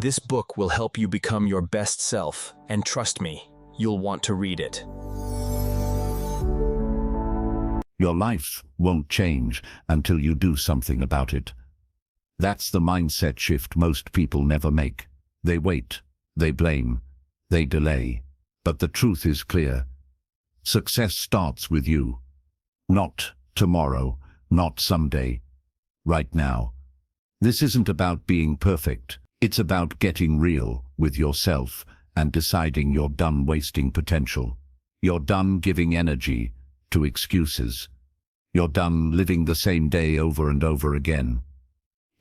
This book will help you become your best self, and trust me, you'll want to read it. Your life won't change until you do something about it. That's the mindset shift most people never make. They wait, they blame, they delay. But the truth is clear. Success starts with you. Not tomorrow, not someday. Right now. This isn't about being perfect. It's about getting real with yourself and deciding you're done wasting potential. You're done giving energy to excuses. You're done living the same day over and over again.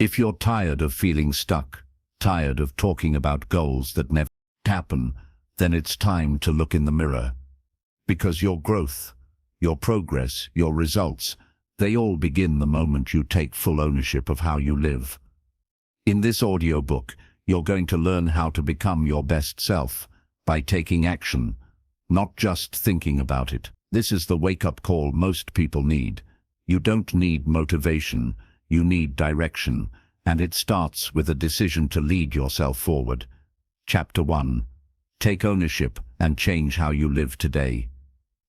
If you're tired of feeling stuck, tired of talking about goals that never happen, then it's time to look in the mirror. Because your growth, your progress, your results, they all begin the moment you take full ownership of how you live. In this audiobook, you're going to learn how to become your best self by taking action, not just thinking about it. This is the wake-up call most people need. You don't need motivation, you need direction, and it starts with a decision to lead yourself forward. Chapter 1. Take ownership and change how you live today.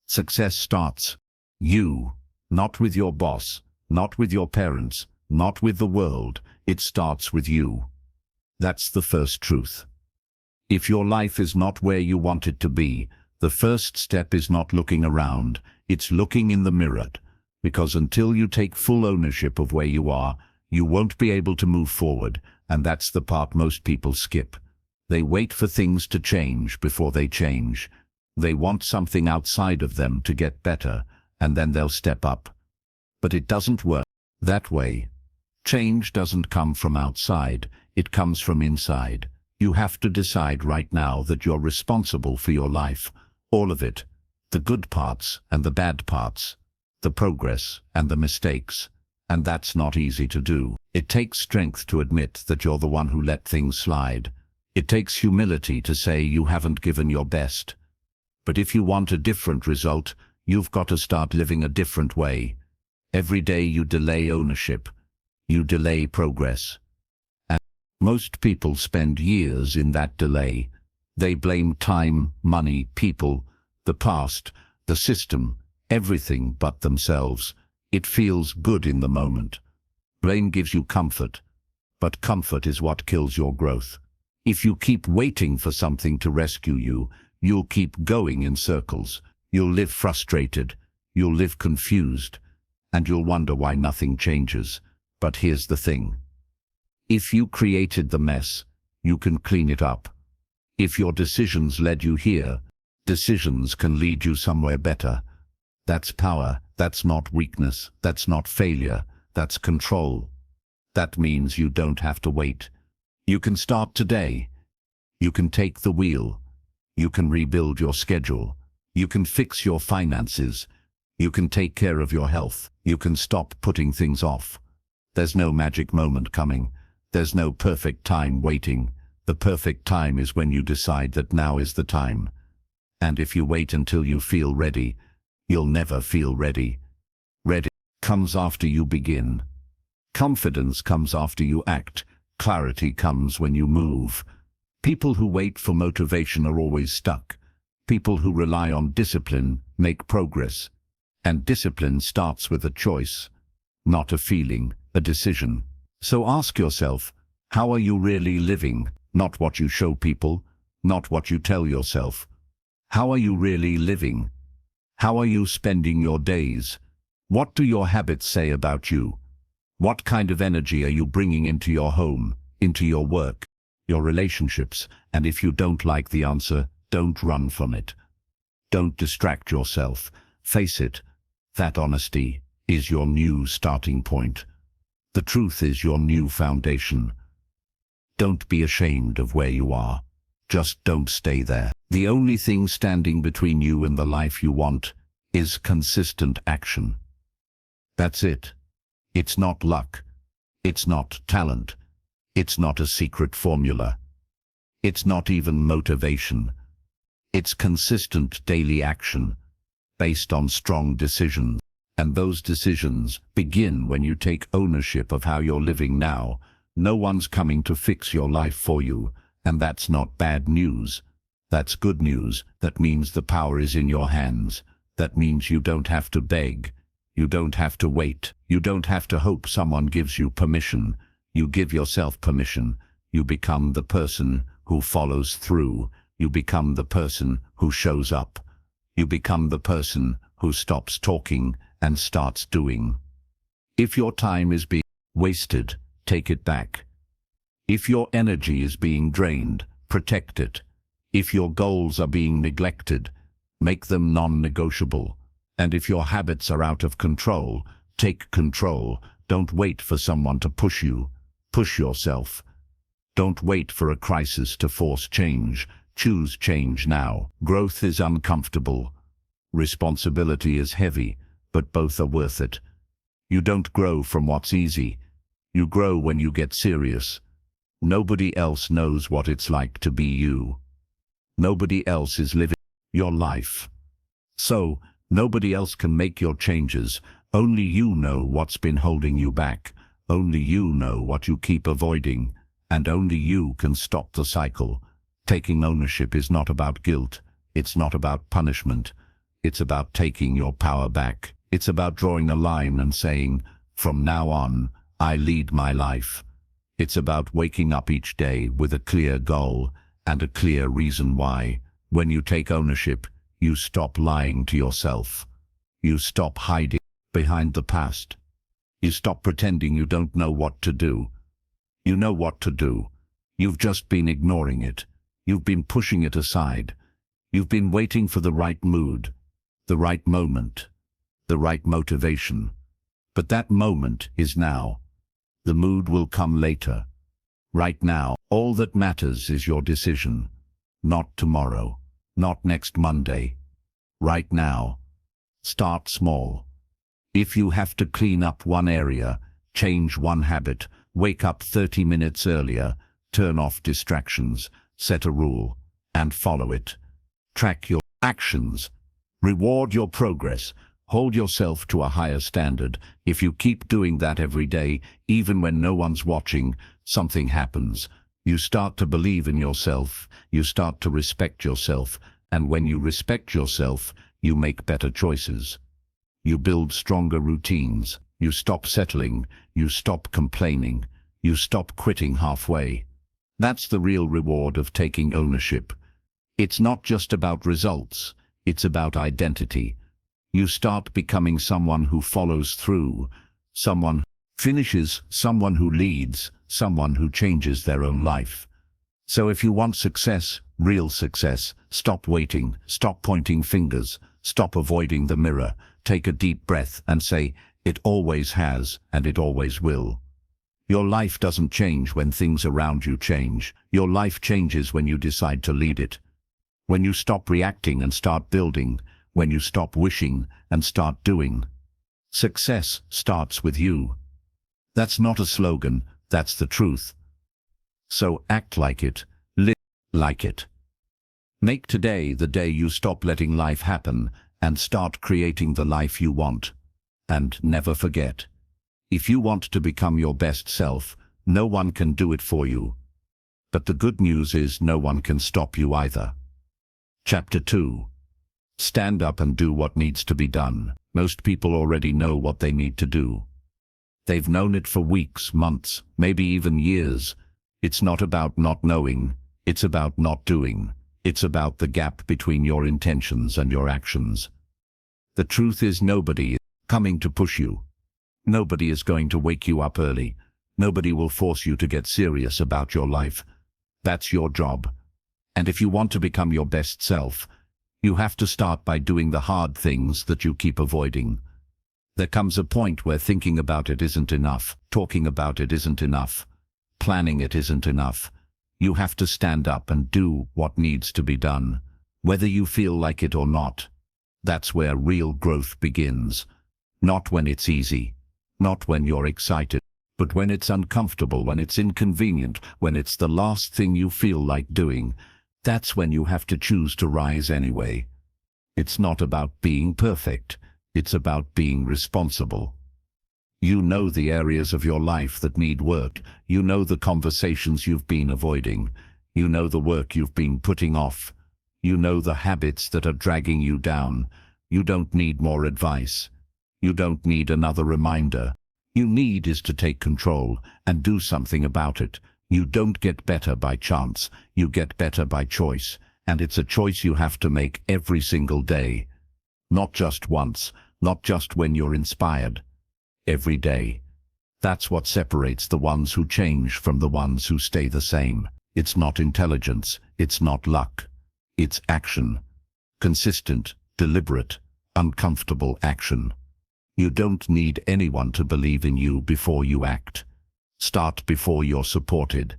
Success starts you, not with your boss, not with your parents, not with the world. It starts with you. That's the first truth. If your life is not where you want it to be, the first step is not looking around, it's looking in the mirror. Because until you take full ownership of where you are, you won't be able to move forward, and that's the part most people skip. They wait for things to change before they change. They want something outside of them to get better, and then they'll step up. But it doesn't work that way. Change doesn't come from outside, it comes from inside. You have to decide right now that you're responsible for your life, all of it, the good parts and the bad parts, the progress and the mistakes. And that's not easy to do. It takes strength to admit that you're the one who let things slide. It takes humility to say you haven't given your best. But if you want a different result, you've got to start living a different way. Every day you delay ownership, you delay progress. And most people spend years in that delay. They blame time, money, people, the past, the system, everything but themselves. It feels good in the moment. Blame gives you comfort, but comfort is what kills your growth. If you keep waiting for something to rescue you, you'll keep going in circles. You'll live frustrated, you'll live confused, and you'll wonder why nothing changes. But here's the thing. If you created the mess, you can clean it up. If your decisions led you here, decisions can lead you somewhere better. That's power, that's not weakness, that's not failure, that's control. That means you don't have to wait. You can start today. You can take the wheel. You can rebuild your schedule. You can fix your finances. You can take care of your health. You can stop putting things off. There's no magic moment coming. There's no perfect time waiting. The perfect time is when you decide that now is the time. And if you wait until you feel ready, you'll never feel ready. Ready comes after you begin. Confidence comes after you act. Clarity comes when you move. People who wait for motivation are always stuck. People who rely on discipline make progress. And discipline starts with a choice, not a feeling, a decision. So ask yourself, how are you really living? Not what you show people, not what you tell yourself. How are you really living? How are you spending your days? What do your habits say about you? What kind of energy are you bringing into your home, into your work, your relationships? And if you don't like the answer, don't run from it. Don't distract yourself. Face it. That honesty is your new starting point. The truth is your new foundation. Don't be ashamed of where you are. Just don't stay there. The only thing standing between you and the life you want is consistent action. That's it. It's not luck. It's not talent. It's not a secret formula. It's not even motivation. It's consistent daily action based on strong decisions. And those decisions begin when you take ownership of how you're living now. No one's coming to fix your life for you. And that's not bad news. That's good news. That means the power is in your hands. That means you don't have to beg. You don't have to wait. You don't have to hope someone gives you permission. You give yourself permission. You become the person who follows through. You become the person who shows up. You become the person who stops talking and starts doing. If your time is being wasted, take it back. If your energy is being drained, protect it. If your goals are being neglected, make them non-negotiable. And if your habits are out of control, take control. Don't wait for someone to push you. Push yourself. Don't wait for a crisis to force change. Choose change now. Growth is uncomfortable. Responsibility is heavy, but both are worth it. You don't grow from what's easy. You grow when you get serious. Nobody else knows what it's like to be you. Nobody else is living your life. So, nobody else can make your changes. Only you know what's been holding you back. Only you know what you keep avoiding. And only you can stop the cycle. Taking ownership is not about guilt. It's not about punishment. It's about taking your power back. It's about drawing a line and saying, from now on, I lead my life. It's about waking up each day with a clear goal and a clear reason why. When you take ownership, you stop lying to yourself. You stop hiding behind the past. You stop pretending you don't know what to do. You know what to do. You've just been ignoring it. You've been pushing it aside. You've been waiting for the right mood, the right moment, the right motivation. But that moment is now. The mood will come later. Right now, all that matters is your decision. Not tomorrow, not next Monday. Right now. Start small. If you have to clean up one area, change one habit, wake up 30 minutes earlier, turn off distractions, set a rule, and follow it. Track your actions. Reward your progress. Hold yourself to a higher standard. If you keep doing that every day, even when no one's watching, something happens. You start to believe in yourself. You start to respect yourself. And when you respect yourself, you make better choices. You build stronger routines. You stop settling. You stop complaining. You stop quitting halfway. That's the real reward of taking ownership. It's not just about results. It's about identity. You start becoming someone who follows through, someone who finishes, someone who leads, someone who changes their own life. So if you want success, real success, stop waiting, stop pointing fingers, stop avoiding the mirror, take a deep breath and say, it always has and it always will. Your life doesn't change when things around you change. Your life changes when you decide to lead it. When you stop reacting and start building. When you stop wishing and start doing. Success starts with you. That's not a slogan, that's the truth. So act like it, live like it. Make today the day you stop letting life happen and start creating the life you want. And never forget, if you want to become your best self, no one can do it for you. But the good news is no one can stop you either. Chapter 2. Stand up and do what needs to be done. Most people already know what they need to do. They've known it for weeks, months, maybe even years. It's not about not knowing, it's about not doing. It's about the gap between your intentions and your actions. The truth is nobody is coming to push you. Nobody is going to wake you up early. Nobody will force you to get serious about your life. That's your job. And if you want to become your best self, you have to start by doing the hard things that you keep avoiding. There comes a point where thinking about it isn't enough, talking about it isn't enough, planning it isn't enough. You have to stand up and do what needs to be done, whether you feel like it or not. That's where real growth begins. Not when it's easy, not when you're excited, but when it's uncomfortable, when it's inconvenient, when it's the last thing you feel like doing. That's when you have to choose to rise anyway. It's not about being perfect. It's about being responsible. You know the areas of your life that need work. You know the conversations you've been avoiding. You know the work you've been putting off. You know the habits that are dragging you down. You don't need more advice. You don't need another reminder. You need is to take control and do something about it. You don't get better by chance. You get better by choice. And it's a choice you have to make every single day. Not just once, not just when you're inspired. Every day. That's what separates the ones who change from the ones who stay the same. It's not intelligence. It's not luck. It's action. Consistent, deliberate, uncomfortable action. You don't need anyone to believe in you before you act. Start before you're supported.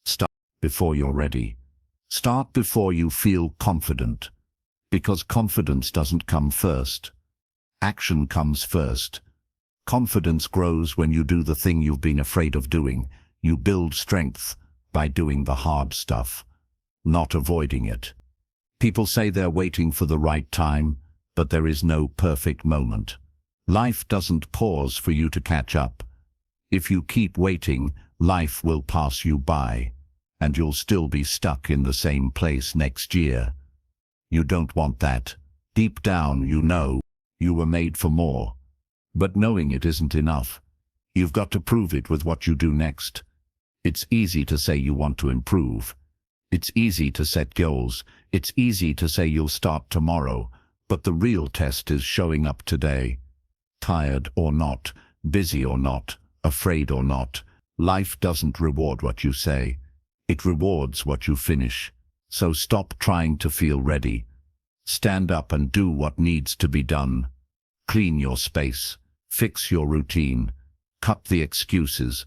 Start before you're ready. Start before you feel confident. Because confidence doesn't come first. Action comes first. Confidence grows when you do the thing you've been afraid of doing. You build strength by doing the hard stuff, not avoiding it. People say they're waiting for the right time, but there is no perfect moment. Life doesn't pause for you to catch up. If you keep waiting, life will pass you by, and you'll still be stuck in the same place next year. You don't want that. Deep down, you know you were made for more. But knowing it isn't enough. You've got to prove it with what you do next. It's easy to say you want to improve. It's easy to set goals. It's easy to say you'll start tomorrow. But the real test is showing up today. Tired or not, busy or not, afraid or not. Life doesn't reward what you say. It rewards what you finish. So stop trying to feel ready. Stand up and do what needs to be done. Clean your space. Fix your routine. Cut the excuses.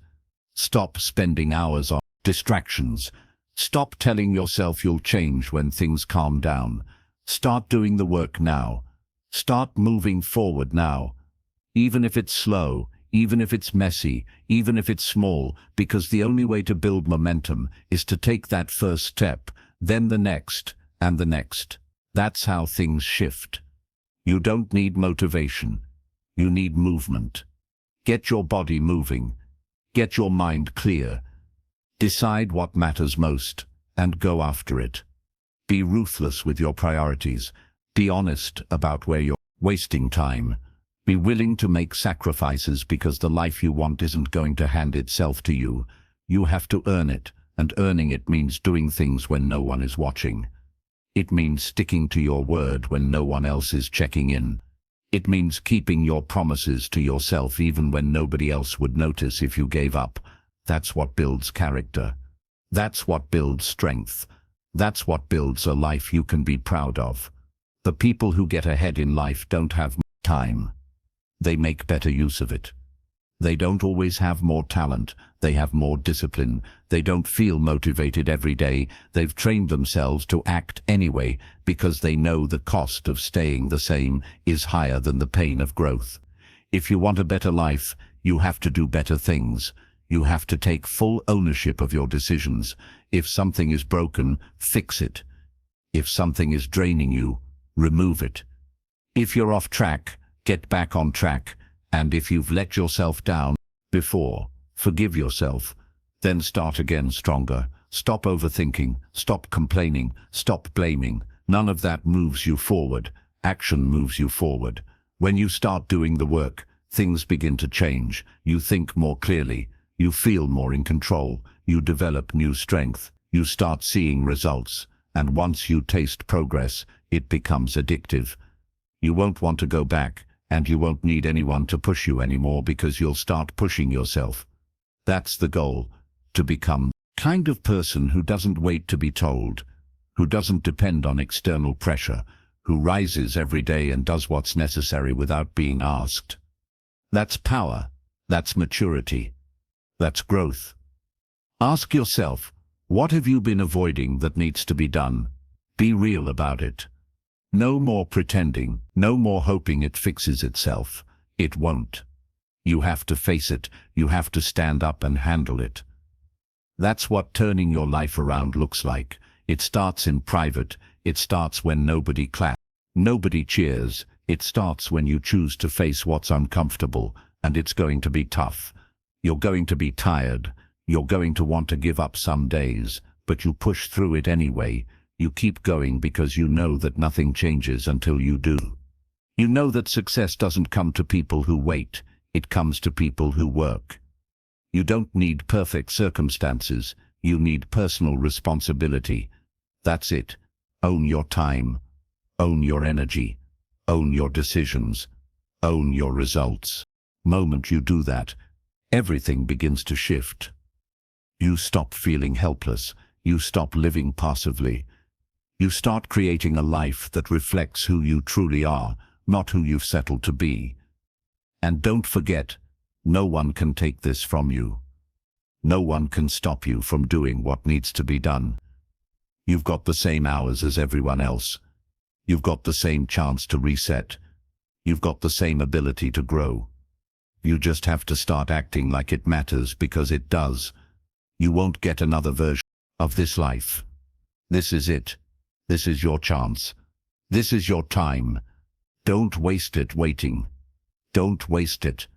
Stop spending hours on distractions. Stop telling yourself you'll change when things calm down. Start doing the work now. Start moving forward now. Even if it's slow, even if it's messy, even if it's small, because the only way to build momentum is to take that first step, then the next, and the next. That's how things shift. You don't need motivation. You need movement. Get your body moving. Get your mind clear. Decide what matters most, and go after it. Be ruthless with your priorities. Be honest about where you're wasting time. Be willing to make sacrifices because the life you want isn't going to hand itself to you. You have to earn it, and earning it means doing things when no one is watching. It means sticking to your word when no one else is checking in. It means keeping your promises to yourself even when nobody else would notice if you gave up. That's what builds character. That's what builds strength. That's what builds a life you can be proud of. The people who get ahead in life don't have time. They make better use of it. They don't always have more talent. They have more discipline. They don't feel motivated every day. They've trained themselves to act anyway because they know the cost of staying the same is higher than the pain of growth. If you want a better life, you have to do better things. You have to take full ownership of your decisions. If something is broken, fix it. If something is draining you, remove it. If you're off track, get back on track. And if you've let yourself down before, forgive yourself. Then start again stronger. Stop overthinking. Stop complaining. Stop blaming. None of that moves you forward. Action moves you forward. When you start doing the work, things begin to change. You think more clearly. You feel more in control. You develop new strength. You start seeing results. And once you taste progress, it becomes addictive. You won't want to go back. And you won't need anyone to push you anymore because you'll start pushing yourself. That's the goal, to become the kind of person who doesn't wait to be told, who doesn't depend on external pressure, who rises every day and does what's necessary without being asked. That's power. That's maturity. That's growth. Ask yourself, what have you been avoiding that needs to be done? Be real about it. No more pretending, no more hoping it fixes itself. It won't. You have to face it. You have to stand up and handle it. That's what turning your life around looks like. It starts in private. It starts when nobody claps, nobody cheers. It starts when you choose to face what's uncomfortable, and it's going to be tough. You're going to be tired. You're going to want to give up some days, but you push through it anyway. You keep going because you know that nothing changes until you do. You know that success doesn't come to people who wait, it comes to people who work. You don't need perfect circumstances, you need personal responsibility. That's it. Own your time. Own your energy. Own your decisions. Own your results. Moment you do that, everything begins to shift. You stop feeling helpless. You stop living passively. You start creating a life that reflects who you truly are, not who you've settled to be. And don't forget, no one can take this from you. No one can stop you from doing what needs to be done. You've got the same hours as everyone else. You've got the same chance to reset. You've got the same ability to grow. You just have to start acting like it matters, because it does. You won't get another version of this life. This is it. This is your chance. This is your time. Don't waste it waiting. Don't waste it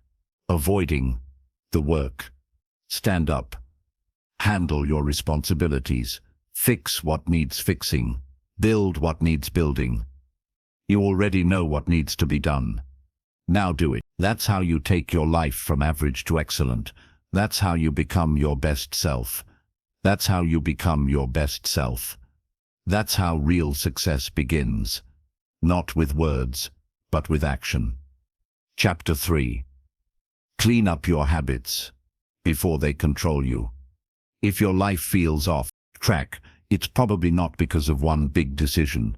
avoiding the work. Stand up. Handle your responsibilities. Fix what needs fixing. Build what needs building. You already know what needs to be done. Now do it. That's how you take your life from average to excellent. That's how you become your best self. That's how you become your best self. That's how real success begins. Not with words, but with action. Chapter 3. Clean up your habits before they control you. If your life feels off track, it's probably not because of one big decision.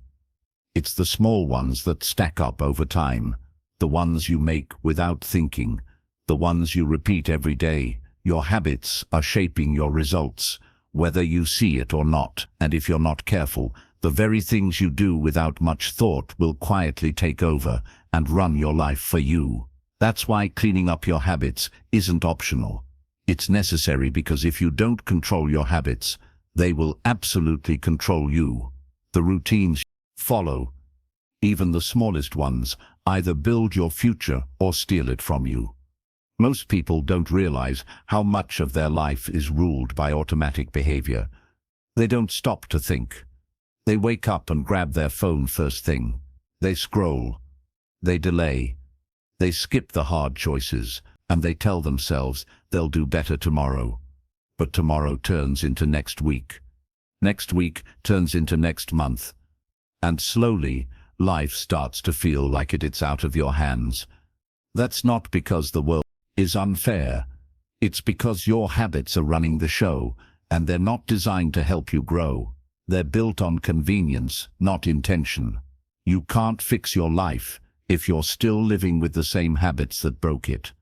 It's the small ones that stack up over time, the ones you make without thinking, the ones you repeat every day. Your habits are shaping your results, whether you see it or not, and if you're not careful, the very things you do without much thought will quietly take over and run your life for you. That's why cleaning up your habits isn't optional. It's necessary, because if you don't control your habits, they will absolutely control you. The routines you follow, even the smallest ones, either build your future or steal it from you. Most people don't realize how much of their life is ruled by automatic behavior. They don't stop to think. They wake up and grab their phone first thing. They scroll. They delay. They skip the hard choices, and they tell themselves they'll do better tomorrow. But tomorrow turns into next week. Next week turns into next month. And slowly, life starts to feel like it's out of your hands. That's not because the world is unfair. It's because your habits are running the show, and they're not designed to help you grow. They're built on convenience, not intention. You can't fix your life if you're still living with the same habits that broke it.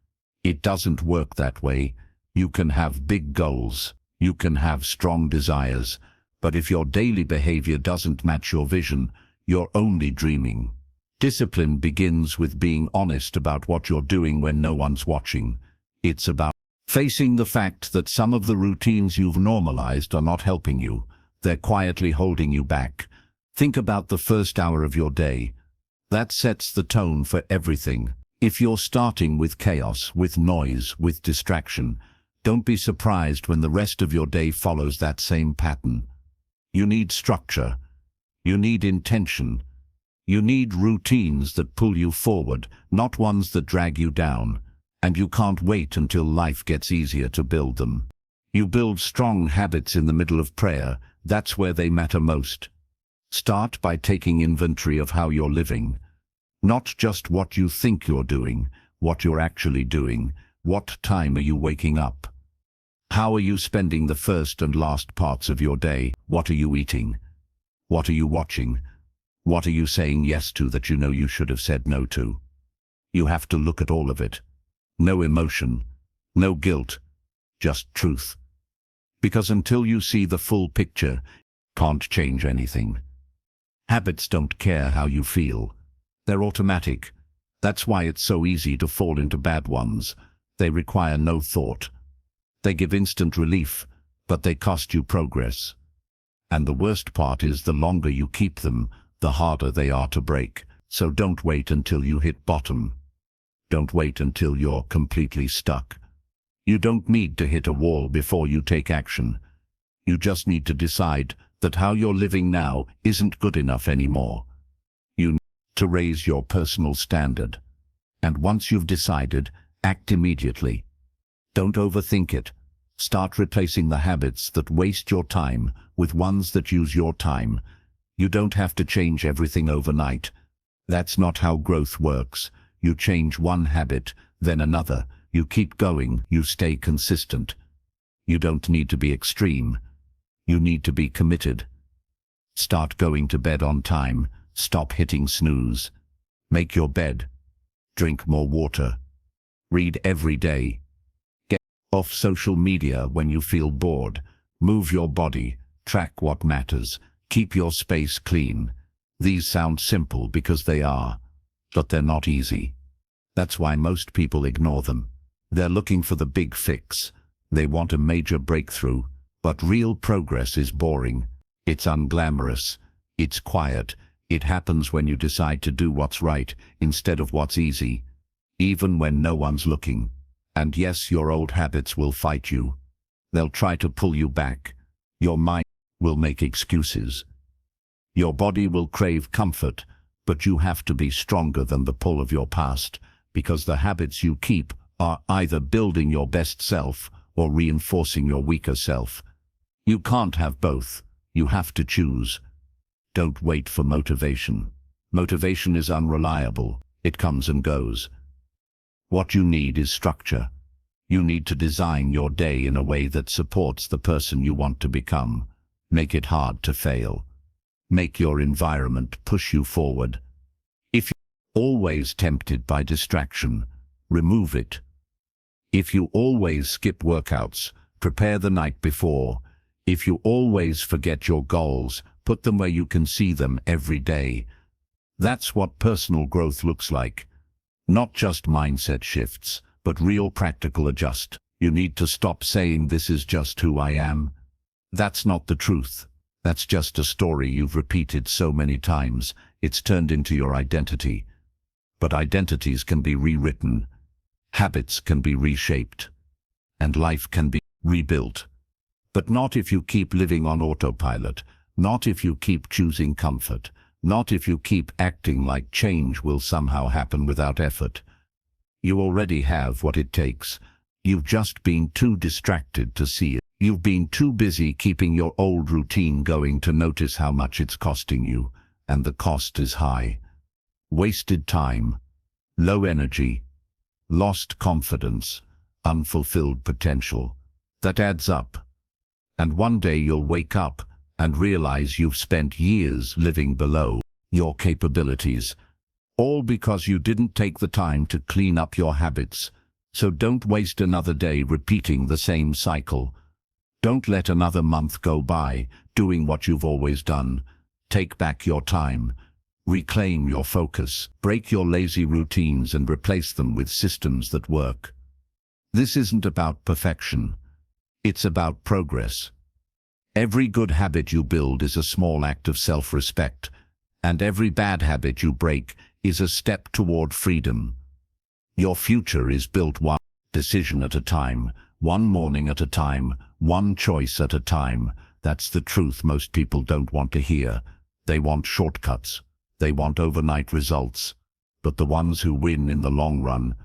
It doesn't work that way. You can have big goals. You can have strong desires. But if your daily behavior doesn't match your vision, you're only dreaming. Discipline begins with being honest about what you're doing when no one's watching. It's about facing the fact that some of the routines you've normalized are not helping you. They're quietly holding you back. Think about the first hour of your day. That sets the tone for everything. If you're starting with chaos, with noise, with distraction, don't be surprised when the rest of your day follows that same pattern. You need structure. You need intention. You need routines that pull you forward, not ones that drag you down. And you can't wait until life gets easier to build them. You build strong habits in the middle of prayer. That's where they matter most. Start by taking inventory of how you're living. Not just what you think you're doing, what you're actually doing. What time are you waking up? How are you spending the first and last parts of your day? What are you eating? What are you watching? What are you saying yes to that you know you should have said no to? You have to look at all of it. No emotion, no guilt, just truth. Because until you see the full picture, you can't change anything. Habits don't care how you feel. They're automatic. That's why it's so easy to fall into bad ones. They require no thought. They give instant relief, but they cost you progress. And the worst part is, the longer you keep them, the harder they are to break. So don't wait until you hit bottom. Don't wait until you're completely stuck. You don't need to hit a wall before you take action. You just need to decide that how you're living now isn't good enough anymore. You need to raise your personal standard. And once you've decided, act immediately. Don't overthink it. Start replacing the habits that waste your time with ones that use your time. You don't have to change everything overnight. That's not how growth works. You change one habit, then another. You keep going, you stay consistent. You don't need to be extreme. You need to be committed. Start going to bed on time. Stop hitting snooze. Make your bed. Drink more water. Read every day. Get off social media when you feel bored. Move your body. Track what matters. Keep your space clean. These sound simple because they are, but they're not easy. That's why most people ignore them. They're looking for the big fix. They want a major breakthrough, but real progress is boring. It's unglamorous. It's quiet. It happens when you decide to do what's right instead of what's easy, even when no one's looking. And yes, your old habits will fight you. They'll try to pull you back. Your mind will make excuses. Your body will crave comfort, but you have to be stronger than the pull of your past, because the habits you keep are either building your best self or reinforcing your weaker self. You can't have both. You have to choose. Don't wait for motivation. Motivation is unreliable. It comes and goes. What you need is structure. You need to design your day in a way that supports the person you want to become. Make it hard to fail. Make your environment push you forward. If you're always tempted by distraction, remove it. If you always skip workouts, prepare the night before. If you always forget your goals, put them where you can see them every day. That's what personal growth looks like. Not just mindset shifts, but real practical adjust. You need to stop saying this is just who I am. That's not the truth. That's just a story you've repeated so many times, it's turned into your identity. But identities can be rewritten, habits can be reshaped, and life can be rebuilt. But not if you keep living on autopilot, not if you keep choosing comfort, not if you keep acting like change will somehow happen without effort. You already have what it takes. You've just been too distracted to see it. You've been too busy keeping your old routine going to notice how much it's costing you, and the cost is high. Wasted time, low energy, lost confidence, unfulfilled potential. That adds up. And one day you'll wake up and realize you've spent years living below your capabilities, all because you didn't take the time to clean up your habits. So don't waste another day repeating the same cycle. Don't let another month go by doing what you've always done. Take back your time. Reclaim your focus. Break your lazy routines and replace them with systems that work. This isn't about perfection. It's about progress. Every good habit you build is a small act of self-respect, and every bad habit you break is a step toward freedom. Your future is built one decision at a time, one morning at a time, one choice at a time. That's the truth most people don't want to hear. They want shortcuts. They want overnight results. But the ones who win in the long run,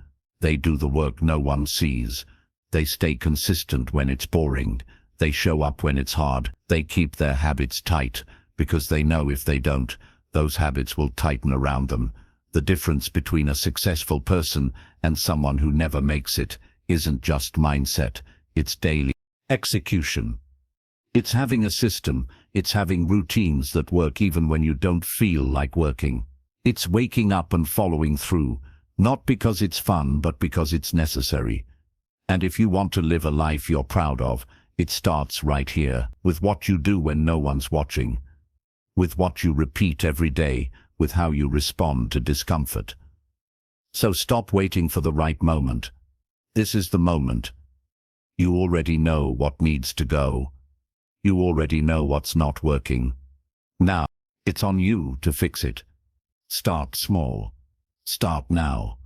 they do the work no one sees. They stay consistent when it's boring. They show up when it's hard. They keep their habits tight because they know if they don't, those habits will tighten around them. The difference between a successful person and someone who never makes it isn't just mindset, it's daily execution. It's having a system, it's having routines that work even when you don't feel like working. It's waking up and following through, not because it's fun, but because it's necessary. And if you want to live a life you're proud of, it starts right here, with what you do when no one's watching, with what you repeat every day, with how you respond to discomfort. So stop waiting for the right moment. This is the moment. You already know what needs to go. You already know what's not working. Now, it's on you to fix it. Start small. Start now.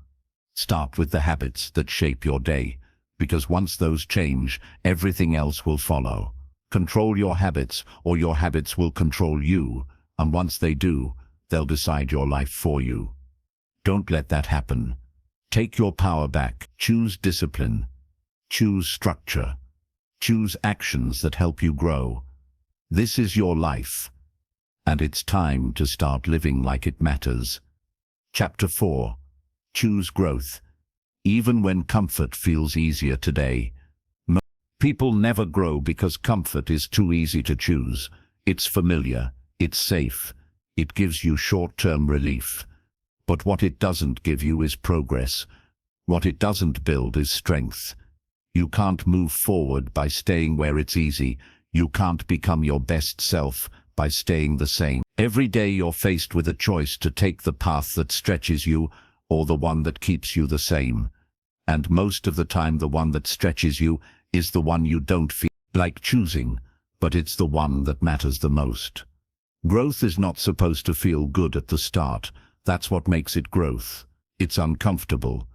Start with the habits that shape your day, because once those change, everything else will follow. Control your habits, or your habits will control you, and once they do, they'll decide your life for you. Don't let that happen. Take your power back. Choose discipline. Choose structure. Choose actions that help you grow. This is your life, and it's time to start living like it matters. Chapter 4. Choose growth. Even when comfort feels easier today. People never grow because comfort is too easy to choose. It's familiar, it's safe, it gives you short-term relief. But what it doesn't give you is progress. What it doesn't build is strength. You can't move forward by staying where it's easy. You can't become your best self by staying the same. Every day you're faced with a choice to take the path that stretches you or the one that keeps you the same. And most of the time the one that stretches you is the one you don't feel like choosing, but it's the one that matters the most. Growth is not supposed to feel good at the start. That's what makes it growth. It's uncomfortable.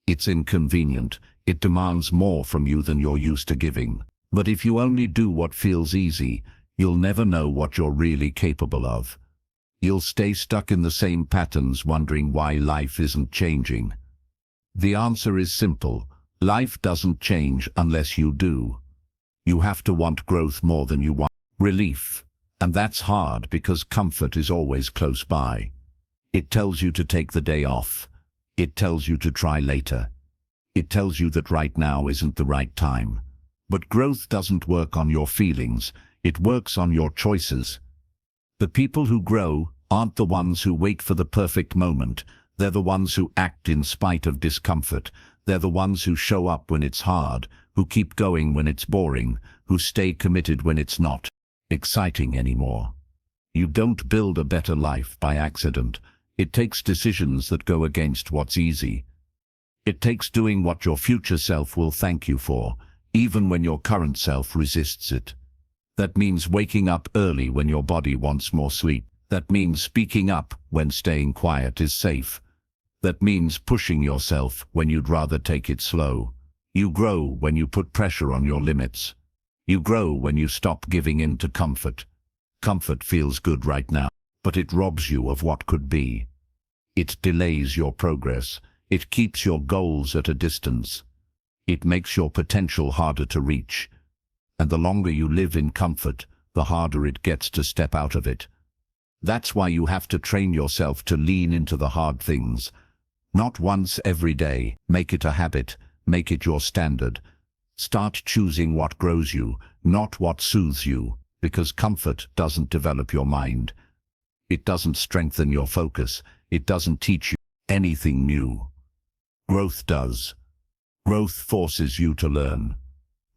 It's inconvenient. It demands more from you than you're used to giving. But if you only do what feels easy, you'll never know what you're really capable of. You'll stay stuck in the same patterns, wondering why life isn't changing. The answer is simple. Life doesn't change unless you do. You have to want growth more than you want relief. And that's hard because comfort is always close by. It tells you to take the day off. It tells you to try later. It tells you that right now isn't the right time. But growth doesn't work on your feelings. It works on your choices. The people who grow aren't the ones who wait for the perfect moment. They're the ones who act in spite of discomfort. They're the ones who show up when it's hard, who keep going when it's boring, who stay committed when it's not exciting anymore. You don't build a better life by accident. It takes decisions that go against what's easy. It takes doing what your future self will thank you for, even when your current self resists it. That means waking up early when your body wants more sleep. That means speaking up when staying quiet is safe. That means pushing yourself when you'd rather take it slow. You grow when you put pressure on your limits. You grow when you stop giving in to comfort. Comfort feels good right now, but it robs you of what could be. It delays your progress. It keeps your goals at a distance. It makes your potential harder to reach. And the longer you live in comfort, the harder it gets to step out of it. That's why you have to train yourself to lean into the hard things. Not once every day. Make it a habit. Make it your standard. Start choosing what grows you, not what soothes you, because comfort doesn't develop your mind. It doesn't strengthen your focus. It doesn't teach you anything new. Growth does. Growth forces you to learn.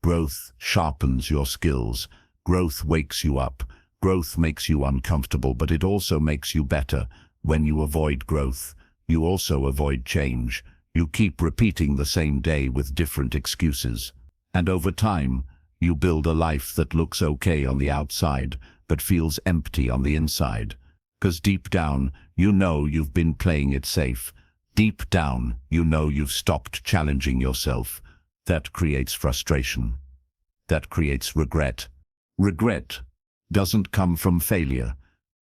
Growth sharpens your skills. Growth wakes you up. Growth makes you uncomfortable, but it also makes you better. When you avoid growth, you also avoid change. You keep repeating the same day with different excuses. And over time, you build a life that looks okay on the outside, but feels empty on the inside. 'Cause deep down, you know you've been playing it safe. Deep down, you know you've stopped challenging yourself. That creates frustration. That creates regret. Regret doesn't come from failure.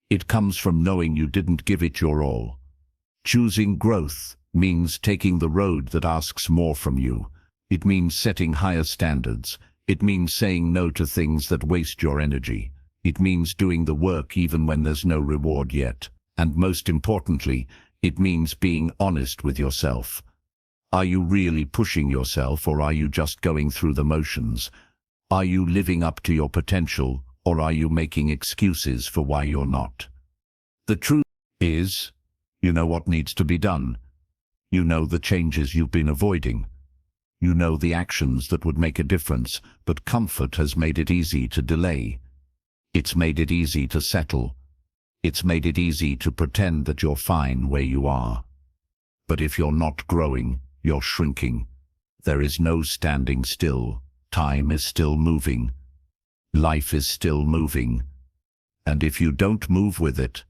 It comes from knowing you didn't give it your all. Choosing growth means taking the road that asks more from you. It means setting higher standards. It means saying no to things that waste your energy. It means doing the work even when there's no reward yet. And most importantly, it means being honest with yourself. Are you really pushing yourself, or are you just going through the motions? Are you living up to your potential, or are you making excuses for why you're not? The truth is, you know what needs to be done. You know the changes you've been avoiding. You know the actions that would make a difference, but comfort has made it easy to delay. It's made it easy to settle. It's made it easy to pretend that you're fine where you are. But if you're not growing, you're shrinking. There is no standing still. Time is still moving. Life is still moving. And if you don't move with it,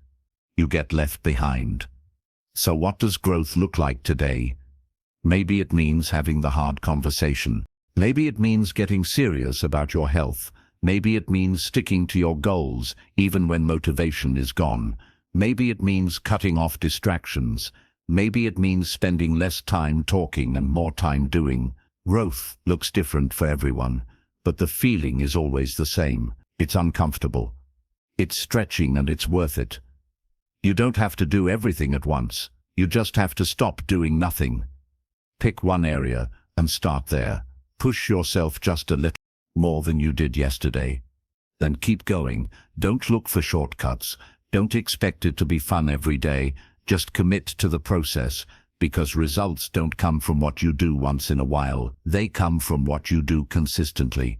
you get left behind. So what does growth look like today? Maybe it means having the hard conversation. Maybe it means getting serious about your health. Maybe it means sticking to your goals even when motivation is gone. Maybe it means cutting off distractions. Maybe it means spending less time talking and more time doing. Growth looks different for everyone, but the feeling is always the same. It's uncomfortable. It's stretching, and it's worth it. You don't have to do everything at once. You just have to stop doing nothing. Pick one area and start there. Push yourself just a little more than you did yesterday. Then keep going. Don't look for shortcuts. Don't expect it to be fun every day. Just commit to the process, because results don't come from what you do once in a while. They come from what you do consistently.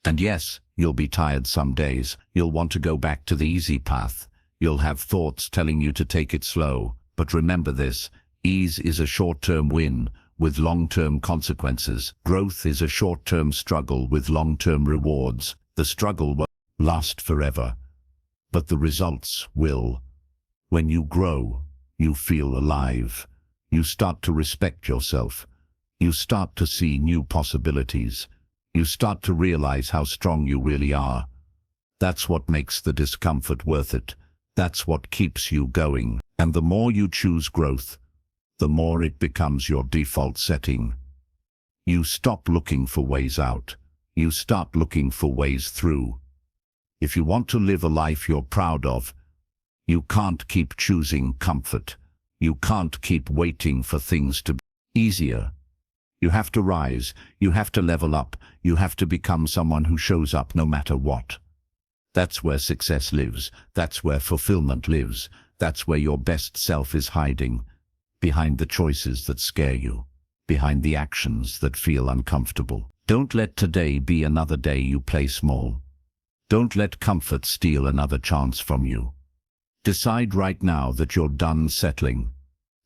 And yes, you'll be tired some days. You'll want to go back to the easy path. You'll have thoughts telling you to take it slow. But remember this: ease is a short-term win with long-term consequences. Growth is a short-term struggle with long-term rewards. The struggle won't last forever, but the results will. When you grow, you feel alive. You start to respect yourself. You start to see new possibilities. You start to realize how strong you really are. That's what makes the discomfort worth it. That's what keeps you going. And the more you choose growth, the more it becomes your default setting. You stop looking for ways out. You start looking for ways through. If you want to live a life you're proud of, you can't keep choosing comfort. You can't keep waiting for things to be easier. You have to rise. You have to level up. You have to become someone who shows up no matter what. That's where success lives. That's where fulfillment lives. That's where your best self is hiding. Behind the choices that scare you. Behind the actions that feel uncomfortable. Don't let today be another day you play small. Don't let comfort steal another chance from you. Decide right now that you're done settling.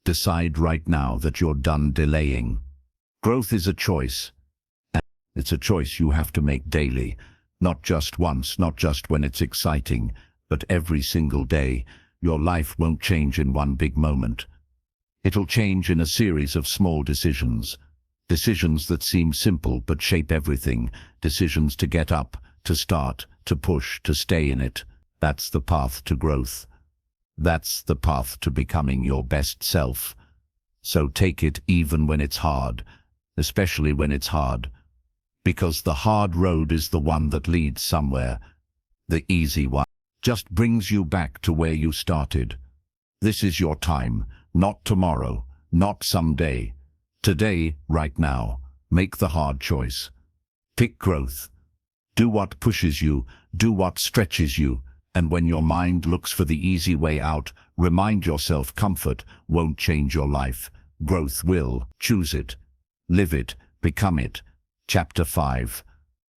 Decide right now that you're done delaying. Growth is a choice. And it's a choice you have to make daily. Not just once, not just when it's exciting, but every single day. Your life won't change in one big moment. It'll change in a series of small decisions. Decisions that seem simple but shape everything. Decisions to get up, to start, to push, to stay in it. That's the path to growth. That's the path to becoming your best self. So take it even when it's hard, especially when it's hard. Because the hard road is the one that leads somewhere. The easy one just brings you back to where you started. This is your time, not tomorrow, not someday. Today, right now, make the hard choice. Pick growth. Do what pushes you, do what stretches you, and when your mind looks for the easy way out, remind yourself comfort won't change your life. Growth will. Choose it. Live it. Become it. Chapter 5.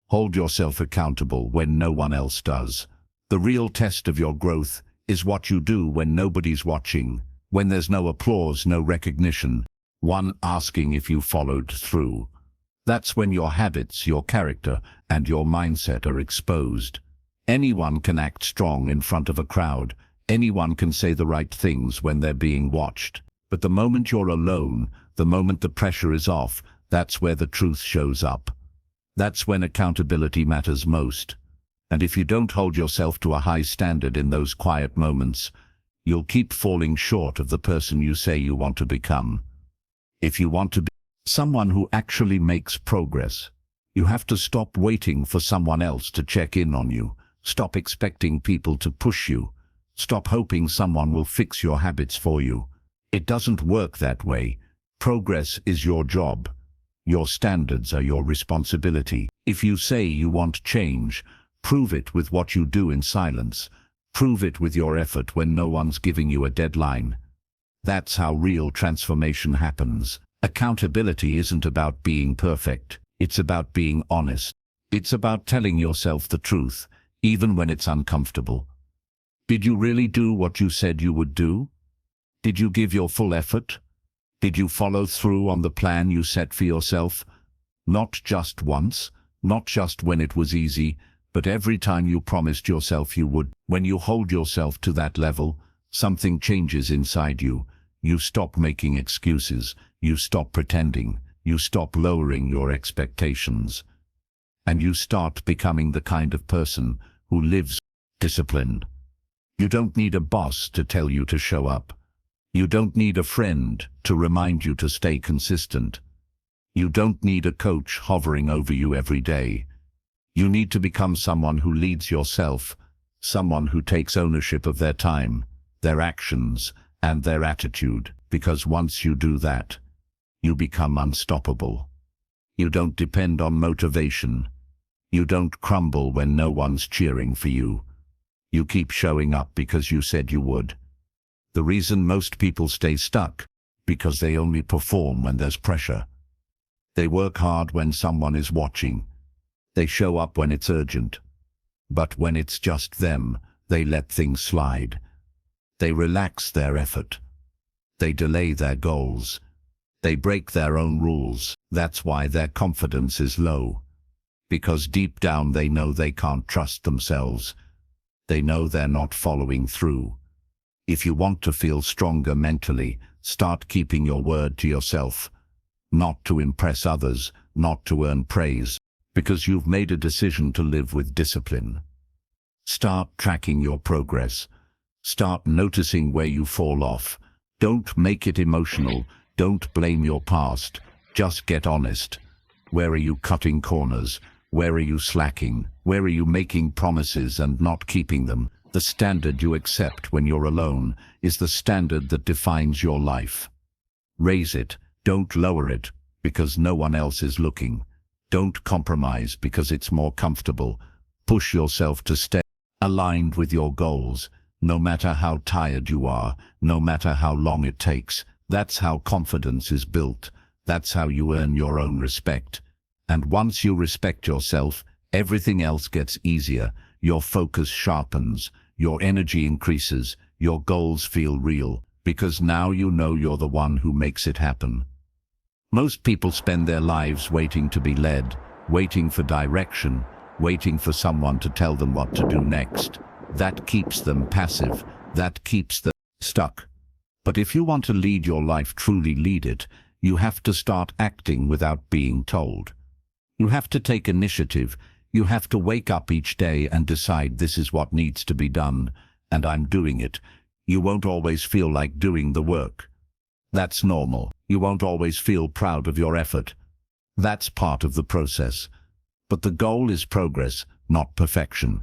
Hold yourself accountable when no one else does. The real test of your growth is what you do when nobody's watching, when there's no applause, no recognition, one asking if you followed through. That's when your habits, your character, and your mindset are exposed. Anyone can act strong in front of a crowd. Anyone can say the right things when they're being watched. But the moment you're alone, the moment the pressure is off, that's where the truth shows up. That's when accountability matters most. And if you don't hold yourself to a high standard in those quiet moments, you'll keep falling short of the person you say you want to become. If you want to be someone who actually makes progress, you have to stop waiting for someone else to check in on you. Stop expecting people to push you. Stop hoping someone will fix your habits for you. It doesn't work that way. Progress is your job. Your standards are your responsibility. If you say you want change, prove it with what you do in silence. Prove it with your effort when no one's giving you a deadline. That's how real transformation happens. Accountability isn't about being perfect. It's about being honest. It's about telling yourself the truth, even when it's uncomfortable. Did you really do what you said you would do? Did you give your full effort? Did you follow through on the plan you set for yourself? Not just once, not just when it was easy, but every time you promised yourself you would. When you hold yourself to that level, something changes inside you. You stop making excuses. You stop pretending. You stop lowering your expectations. and you start becoming the kind of person who lives discipline. You don't need a boss to tell you to show up. You don't need a friend to remind you to stay consistent. You don't need a coach hovering over you every day. You need to become someone who leads yourself, someone who takes ownership of their time, their actions, and their attitude, because once you do that, you become unstoppable. You don't depend on motivation. You don't crumble when no one's cheering for you. You keep showing up because you said you would. The reason most people stay stuck, because they only perform when there's pressure. They work hard when someone is watching. They show up when it's urgent. But when it's just them, they let things slide. They relax their effort. They delay their goals. They break their own rules. That's why their confidence is low. Because deep down they know they can't trust themselves. They know they're not following through. If you want to feel stronger mentally, start keeping your word to yourself. Not to impress others, not to earn praise, because you've made a decision to live with discipline. Start tracking your progress. Start noticing where you fall off. Don't make it emotional. Don't blame your past. Just get honest. Where are you cutting corners? Where are you slacking? Where are you making promises and not keeping them? The standard you accept when you're alone is the standard that defines your life. Raise it. Don't lower it, because no one else is looking. Don't compromise because it's more comfortable. Push yourself to stay aligned with your goals, no matter how tired you are, no matter how long it takes. That's how confidence is built. That's how you earn your own respect. And once you respect yourself, everything else gets easier. Your focus sharpens, your energy increases, your goals feel real, because now you know you're the one who makes it happen. Most people spend their lives waiting to be led, waiting for direction, waiting for someone to tell them what to do next. That keeps them passive. That keeps them stuck. But if you want to lead your life, truly lead it, you have to start acting without being told. You have to take initiative. You have to wake up each day and decide this is what needs to be done, and I'm doing it. You won't always feel like doing the work. That's normal. You won't always feel proud of your effort. That's part of the process. But the goal is progress, not perfection.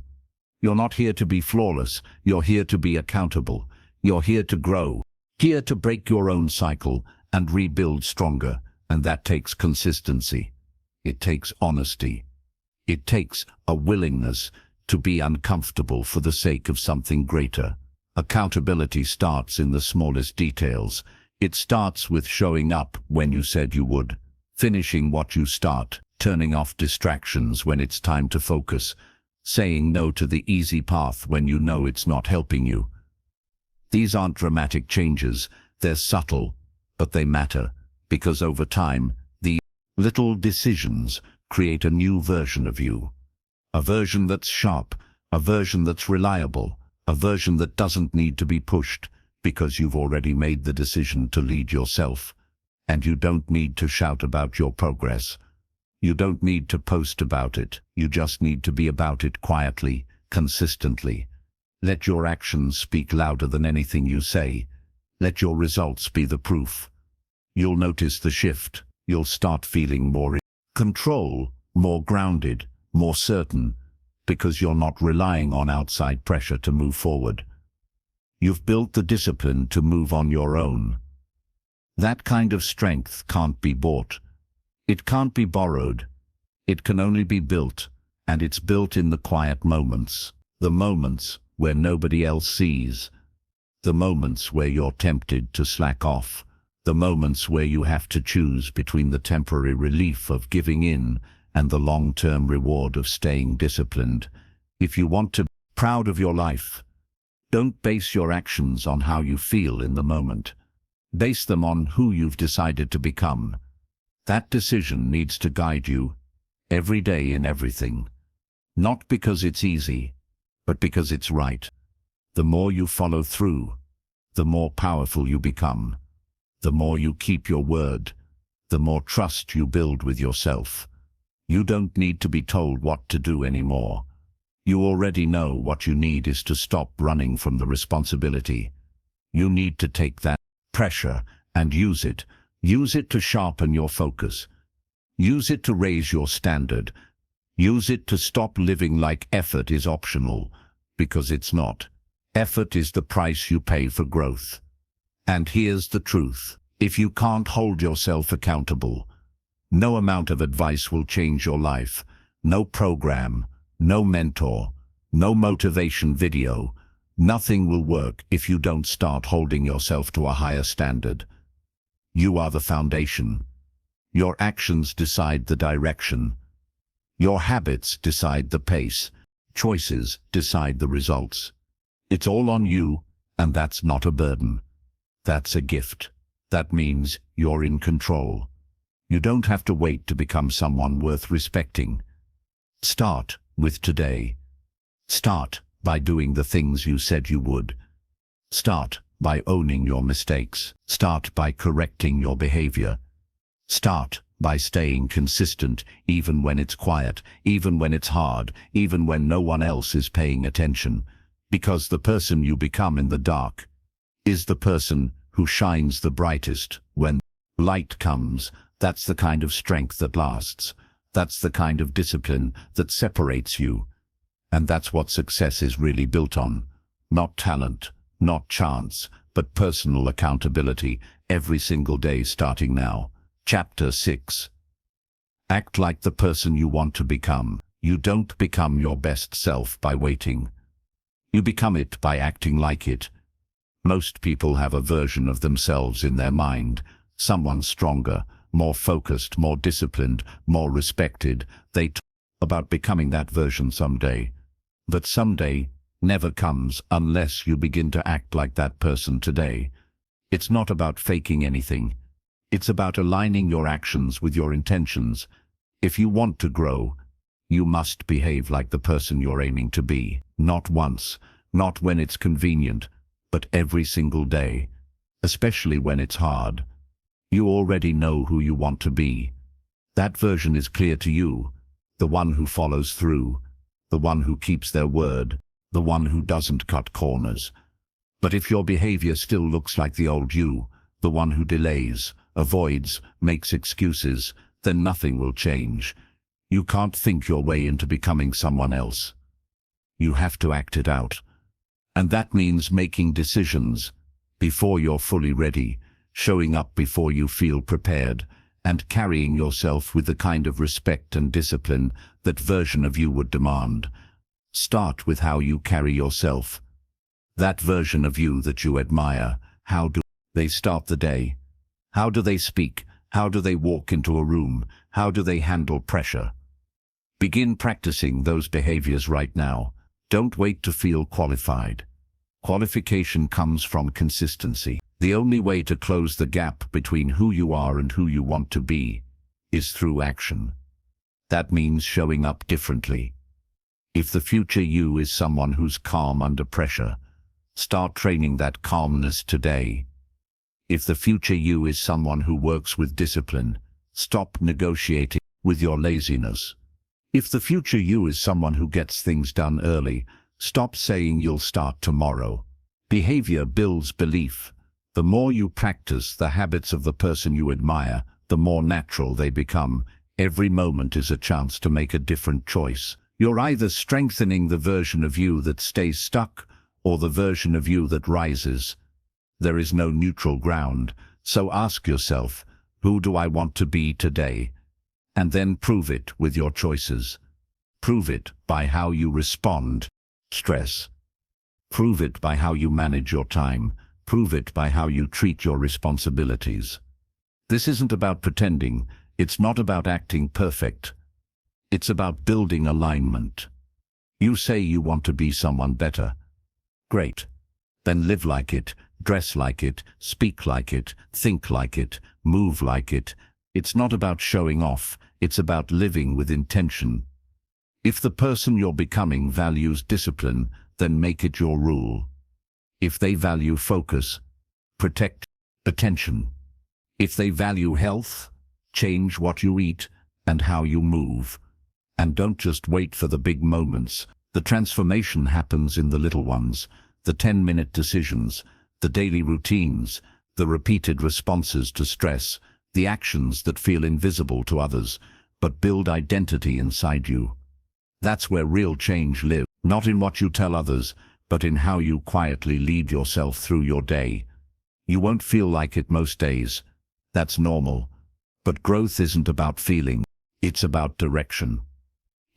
You're not here to be flawless. You're here to be accountable. You're here to grow. Here to break your own cycle and rebuild stronger. And that takes consistency. It takes honesty. It takes a willingness to be uncomfortable for the sake of something greater. Accountability starts in the smallest details. It starts with showing up when you said you would, finishing what you start, turning off distractions when it's time to focus, saying no to the easy path when you know it's not helping you. These aren't dramatic changes, they're subtle, but they matter, because over time, the little decisions create a new version of you. A version that's sharp, a version that's reliable, a version that doesn't need to be pushed, because you've already made the decision to lead yourself. And you don't need to shout about your progress. You don't need to post about it. You just need to be about it quietly, consistently. Let your actions speak louder than anything you say. Let your results be the proof. You'll notice the shift. You'll start feeling more in control, more grounded, more certain, because you're not relying on outside pressure to move forward. You've built the discipline to move on your own. That kind of strength can't be bought. It can't be borrowed. It can only be built, and it's built in the quiet moments. The moments where nobody else sees. The moments where you're tempted to slack off. The moments where you have to choose between the temporary relief of giving in and the long-term reward of staying disciplined. If you want to be proud of your life, don't base your actions on how you feel in the moment. Base them on who you've decided to become. That decision needs to guide you every day in everything. Not because it's easy, but because it's right. The more you follow through, the more powerful you become. The more you keep your word, the more trust you build with yourself. You don't need to be told what to do anymore. You already know what you need is to stop running from the responsibility. You need to take that pressure and use it. Use it to sharpen your focus. Use it to raise your standard. Use it to stop living like effort is optional, because it's not. Effort is the price you pay for growth. And here's the truth. If you can't hold yourself accountable, no amount of advice will change your life. No program, no mentor, no motivation video. Nothing will work if you don't start holding yourself to a higher standard. You are the foundation. Your actions decide the direction. Your habits decide the pace. Choices decide the results. It's all on you, and that's not a burden. That's a gift. That means you're in control. You don't have to wait to become someone worth respecting. Start with today. Start by doing the things you said you would. Start by owning your mistakes. Start by correcting your behavior. Start by staying consistent even when it's quiet, even when it's hard, even when no one else is paying attention. Because the person you become in the dark is the person who shines the brightest when light comes. That's the kind of strength that lasts. That's the kind of discipline that separates you. And that's what success is really built on. Not talent, not chance, but personal accountability every single day starting now. Chapter 6. Act like the person you want to become. You don't become your best self by waiting. You become it by acting like it. Most people have a version of themselves in their mind. Someone stronger, more focused, more disciplined, more respected. They talk about becoming that version someday. But someday never comes unless you begin to act like that person today. It's not about faking anything. It's about aligning your actions with your intentions. If you want to grow, you must behave like the person you're aiming to be. Not once, not when it's convenient, but every single day, especially when it's hard. You already know who you want to be. That version is clear to you, the one who follows through, the one who keeps their word, the one who doesn't cut corners. But if your behavior still looks like the old you, the one who delays, avoids, makes excuses, then nothing will change. You can't think your way into becoming someone else. You have to act it out. And that means making decisions before you're fully ready, showing up before you feel prepared, and carrying yourself with the kind of respect and discipline that version of you would demand. Start with how you carry yourself. That version of you that you admire. How do they start the day? How do they speak? How do they walk into a room? How do they handle pressure? Begin practicing those behaviors right now. Don't wait to feel qualified. Qualification comes from consistency. The only way to close the gap between who you are and who you want to be is through action. That means showing up differently. If the future you is someone who's calm under pressure, start training that calmness today. If the future you is someone who works with discipline, stop negotiating with your laziness. If the future you is someone who gets things done early, stop saying you'll start tomorrow. Behavior builds belief. The more you practice the habits of the person you admire, the more natural they become. Every moment is a chance to make a different choice. You're either strengthening the version of you that stays stuck or the version of you that rises. There is no neutral ground, so ask yourself, who do I want to be today? And then prove it with your choices. Prove it by how you respond to stress. Prove it by how you manage your time. Prove it by how you treat your responsibilities. This isn't about pretending. It's not about acting perfect. It's about building alignment. You say you want to be someone better. Great. Then live like it, dress like it, speak like it, think like it, move like it. It's not about showing off. It's about living with intention. If the person you're becoming values discipline, then make it your rule. If they value focus, protect attention. If they value health, change what you eat and how you move. And don't just wait for the big moments. The transformation happens in the little ones, the 10-minute decisions, the daily routines, the repeated responses to stress, the actions that feel invisible to others, but build identity inside you. That's where real change lives, not in what you tell others, but in how you quietly lead yourself through your day. You won't feel like it most days. That's normal. But growth isn't about feeling, it's about direction.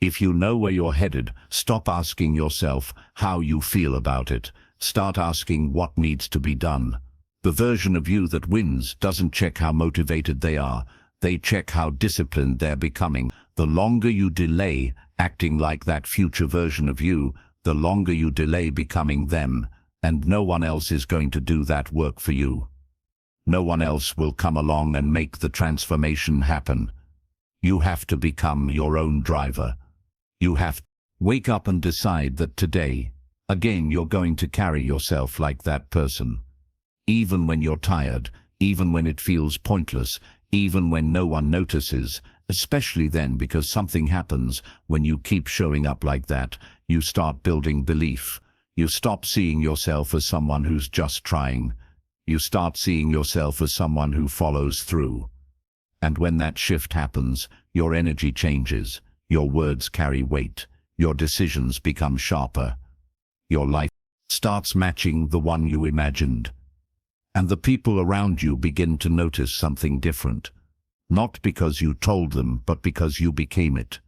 If you know where you're headed, stop asking yourself how you feel about it. Start asking what needs to be done. The version of you that wins doesn't check how motivated they are. They check how disciplined they're becoming. The longer you delay acting like that future version of you, the longer you delay becoming them, and no one else is going to do that work for you. No one else will come along and make the transformation happen. You have to become your own driver. You have to wake up and decide that today, again, you're going to carry yourself like that person. Even when you're tired, even when it feels pointless, even when no one notices, especially then, because something happens when you keep showing up like that. You start building belief. You stop seeing yourself as someone who's just trying. You start seeing yourself as someone who follows through. And when that shift happens, your energy changes, your words carry weight, your decisions become sharper. Your life starts matching the one you imagined. And the people around you begin to notice something different. Not because you told them, but because you became it.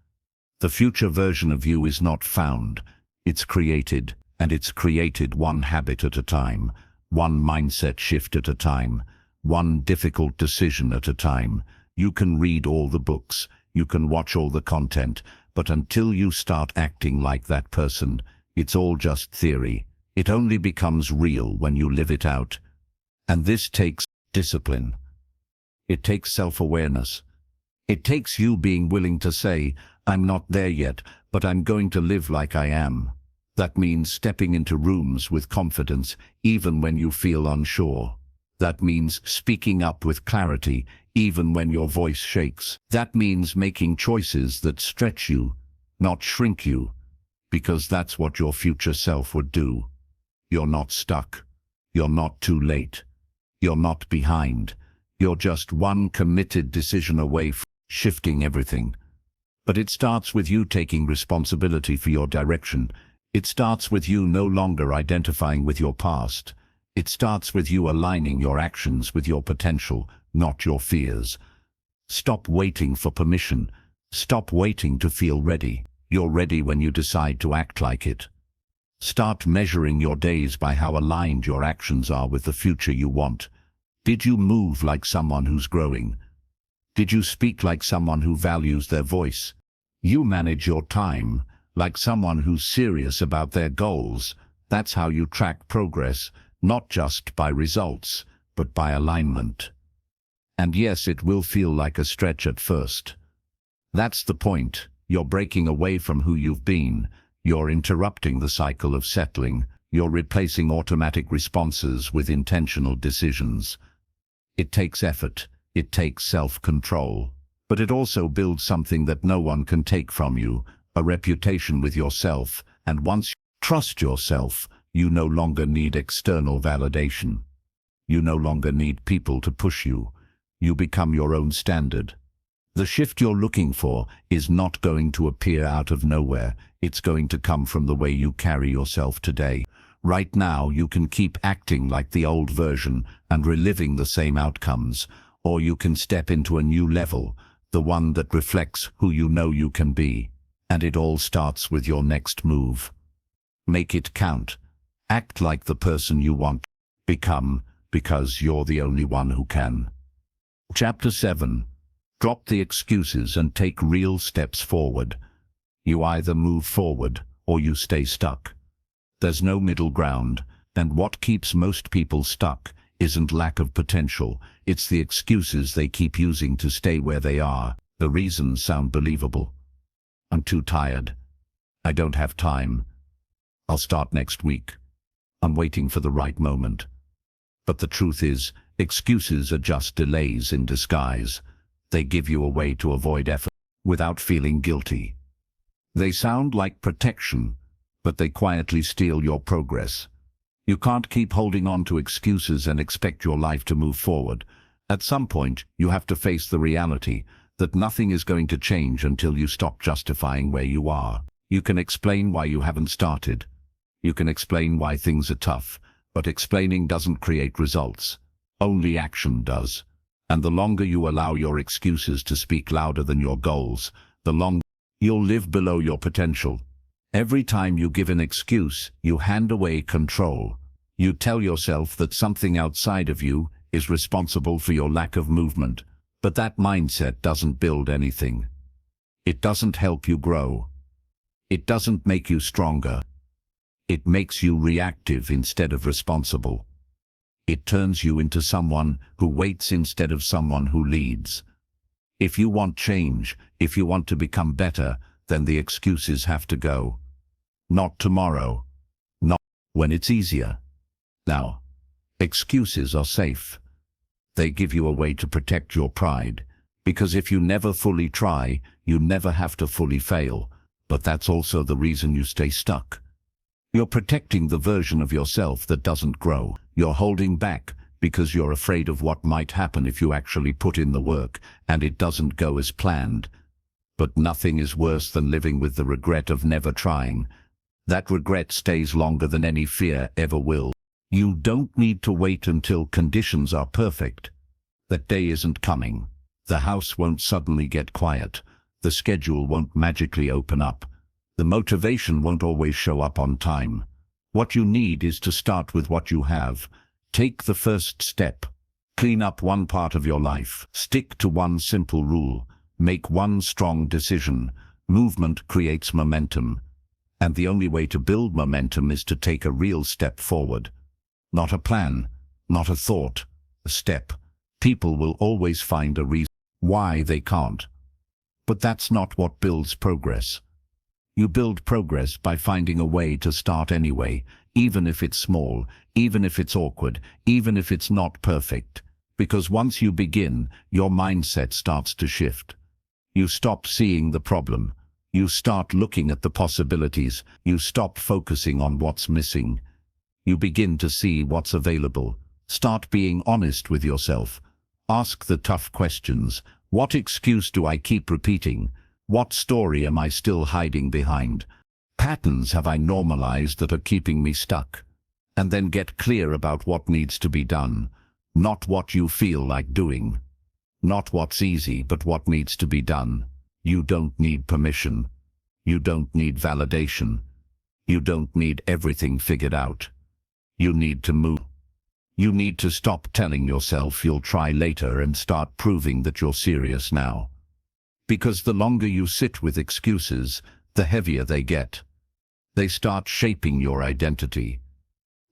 The future version of you is not found, it's created, and it's created one habit at a time, one mindset shift at a time, one difficult decision at a time. You can read all the books, you can watch all the content, but until you start acting like that person, it's all just theory. It only becomes real when you live it out. And this takes discipline. It takes self-awareness. It takes you being willing to say, I'm not there yet, but I'm going to live like I am. That means stepping into rooms with confidence, even when you feel unsure. That means speaking up with clarity, even when your voice shakes. That means making choices that stretch you, not shrink you, because that's what your future self would do. You're not stuck. You're not too late. You're not behind. You're just one committed decision away from shifting everything. But it starts with you taking responsibility for your direction. It starts with you no longer identifying with your past. It starts with you aligning your actions with your potential, not your fears. Stop waiting for permission. Stop waiting to feel ready. You're ready when you decide to act like it. Start measuring your days by how aligned your actions are with the future you want. Did you move like someone who's growing? Did you speak like someone who values their voice? You manage your time like someone who's serious about their goals. That's how you track progress, not just by results, but by alignment. And yes, it will feel like a stretch at first. That's the point. You're breaking away from who you've been. You're interrupting the cycle of settling. You're replacing automatic responses with intentional decisions. It takes effort. It takes self-control. But it also builds something that no one can take from you, a reputation with yourself. And once you trust yourself, you no longer need external validation. You no longer need people to push you. You become your own standard. The shift you're looking for is not going to appear out of nowhere. It's going to come from the way you carry yourself today. Right now, you can keep acting like the old version and reliving the same outcomes, or you can step into a new level, the one that reflects who you know you can be. And it all starts with your next move. Make it count. Act like the person you want to become, because you're the only one who can. Chapter 7. Drop the excuses and take real steps forward. You either move forward or you stay stuck. There's no middle ground, and what keeps most people stuck isn't lack of potential, it's the excuses they keep using to stay where they are. The reasons sound believable. I'm too tired. I don't have time. I'll start next week. I'm waiting for the right moment. But the truth is, excuses are just delays in disguise. They give you a way to avoid effort. without feeling guilty. They sound like protection, but they quietly steal your progress. You can't keep holding on to excuses and expect your life to move forward. At some point, you have to face the reality that nothing is going to change until you stop justifying where you are. You can explain why you haven't started. You can explain why things are tough, but explaining doesn't create results. Only action does. And the longer you allow your excuses to speak louder than your goals, the longer you'll live below your potential. Every time you give an excuse, you hand away control. You tell yourself that something outside of you is responsible for your lack of movement. But that mindset doesn't build anything. It doesn't help you grow. It doesn't make you stronger. It makes you reactive instead of responsible. It turns you into someone who waits instead of someone who leads. If you want change, if you want to become better, then the excuses have to go. Not tomorrow. Not when it's easier. Now, excuses are safe. They give you a way to protect your pride, because if you never fully try, you never have to fully fail. But that's also the reason you stay stuck. You're protecting the version of yourself that doesn't grow. You're holding back because you're afraid of what might happen if you actually put in the work and it doesn't go as planned. But nothing is worse than living with the regret of never trying. That regret stays longer than any fear ever will. You don't need to wait until conditions are perfect. That day isn't coming. The house won't suddenly get quiet. The schedule won't magically open up. The motivation won't always show up on time. What you need is to start with what you have. Take the first step. Clean up one part of your life. Stick to one simple rule. Make one strong decision. Movement creates momentum. And the only way to build momentum is to take a real step forward. Not a plan, not a thought, a step. People will always find a reason why they can't. But that's not what builds progress. You build progress by finding a way to start anyway, even if it's small, even if it's awkward, even if it's not perfect. Because once you begin, your mindset starts to shift. You stop seeing the problem. You start looking at the possibilities. You stop focusing on what's missing. You begin to see what's available. Start being honest with yourself. Ask the tough questions. What excuse do I keep repeating? What story am I still hiding behind? Patterns have I normalized that are keeping me stuck? And then get clear about what needs to be done. Not what you feel like doing. Not what's easy, but what needs to be done. You don't need permission. You don't need validation. You don't need everything figured out. You need to move. You need to stop telling yourself you'll try later and start proving that you're serious now. Because the longer you sit with excuses, the heavier they get. They start shaping your identity.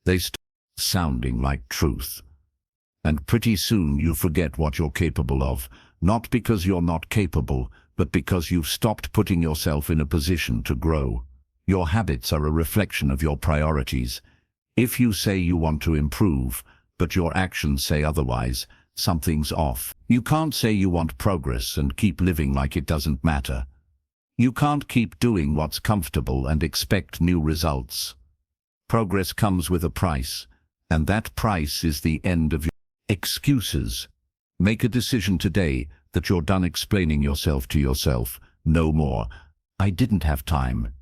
They start sounding like truth. And pretty soon you forget what you're capable of, not because you're not capable, but because you've stopped putting yourself in a position to grow. Your habits are a reflection of your priorities. If you say you want to improve, but your actions say otherwise, something's off. You can't say you want progress and keep living like it doesn't matter. You can't keep doing what's comfortable and expect new results. Progress comes with a price, and that price is the end of your excuses. Make a decision today that you're done explaining yourself to yourself. No more, I didn't have time.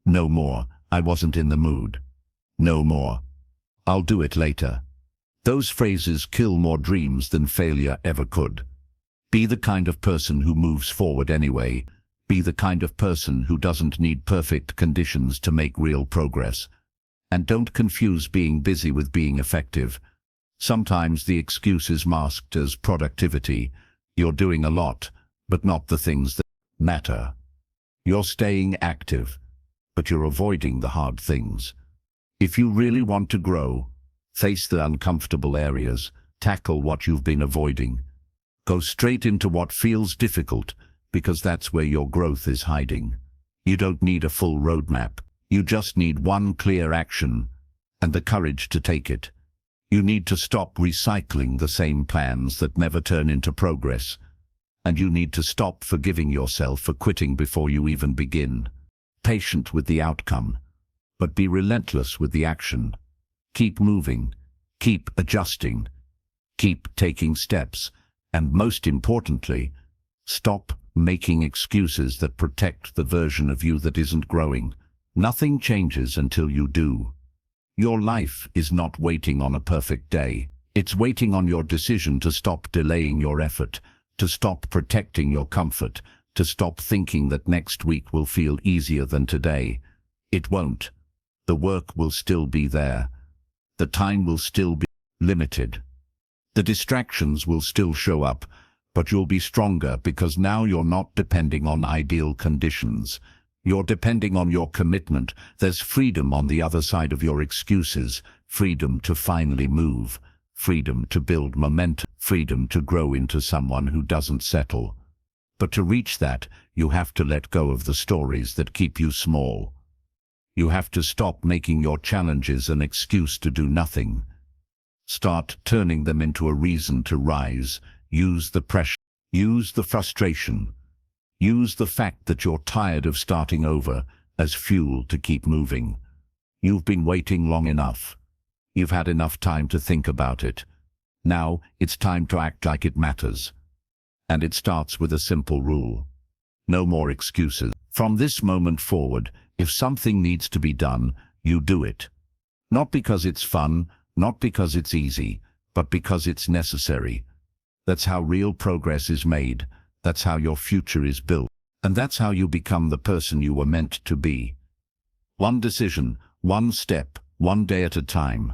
No more, I wasn't in the mood. No more, I'll do it later. Those phrases kill more dreams than failure ever could. Be the kind of person who moves forward anyway. Be the kind of person who doesn't need perfect conditions to make real progress. And don't confuse being busy with being effective. Sometimes the excuse is masked as productivity. You're doing a lot, but not the things that matter. You're staying active, but you're avoiding the hard things. If you really want to grow, face the uncomfortable areas, tackle what you've been avoiding. Go straight into what feels difficult, because that's where your growth is hiding. You don't need a full roadmap. You just need one clear action, and the courage to take it. You need to stop recycling the same plans that never turn into progress. And you need to stop forgiving yourself for quitting before you even begin. Patient with the outcome, but be relentless with the action. Keep moving, keep adjusting, keep taking steps, and most importantly, stop making excuses that protect the version of you that isn't growing. Nothing changes until you do. Your life is not waiting on a perfect day. It's waiting on your decision to stop delaying your effort, to stop protecting your comfort, to stop thinking that next week will feel easier than today. It won't. The work will still be there. The time will still be limited. The distractions will still show up, but you'll be stronger because now you're not depending on ideal conditions. You're depending on your commitment. There's freedom on the other side of your excuses, freedom to finally move, freedom to build momentum, freedom to grow into someone who doesn't settle. But to reach that, you have to let go of the stories that keep you small. You have to stop making your challenges an excuse to do nothing. Start turning them into a reason to rise. Use the pressure, use the frustration, use the fact that you're tired of starting over as fuel to keep moving. You've been waiting long enough. You've had enough time to think about it. Now it's time to act like it matters. And it starts with a simple rule. No more excuses. From this moment forward, if something needs to be done, you do it. Not because it's fun, not because it's easy, but because it's necessary. That's how real progress is made. That's how your future is built. And that's how you become the person you were meant to be. One decision, one step, one day at a time.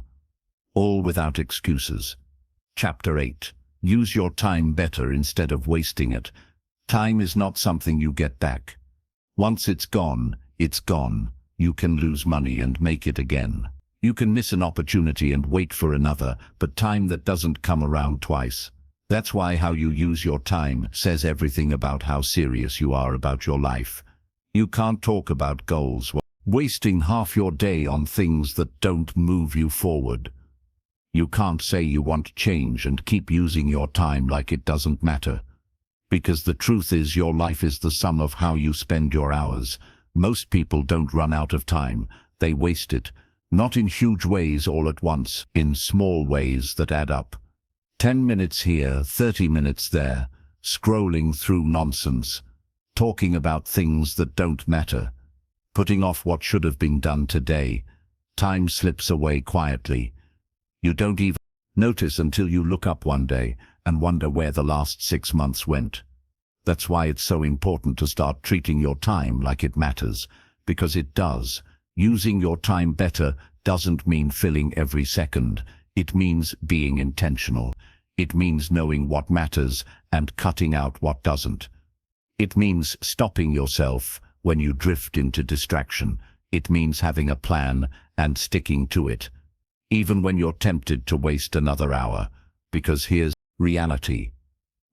All without excuses. Chapter 8. Use your time better instead of wasting it. Time is not something you get back. Once it's gone, it's gone. You can lose money and make it again. You can miss an opportunity and wait for another, but time that doesn't come around twice. That's why how you use your time says everything about how serious you are about your life. You can't talk about goals while wasting half your day on things that don't move you forward. You can't say you want change and keep using your time like it doesn't matter. Because the truth is your life is the sum of how you spend your hours. Most people don't run out of time, they waste it. Not in huge ways all at once, in small ways that add up. 10 minutes here, 30 minutes there, scrolling through nonsense, talking about things that don't matter, putting off what should have been done today. Time slips away quietly. You don't even notice until you look up one day and wonder where the last 6 months went. That's why it's so important to start treating your time like it matters, because it does. Using your time better doesn't mean filling every second. It means being intentional. It means knowing what matters and cutting out what doesn't. It means stopping yourself when you drift into distraction. It means having a plan and sticking to it, even when you're tempted to waste another hour. Because here's reality.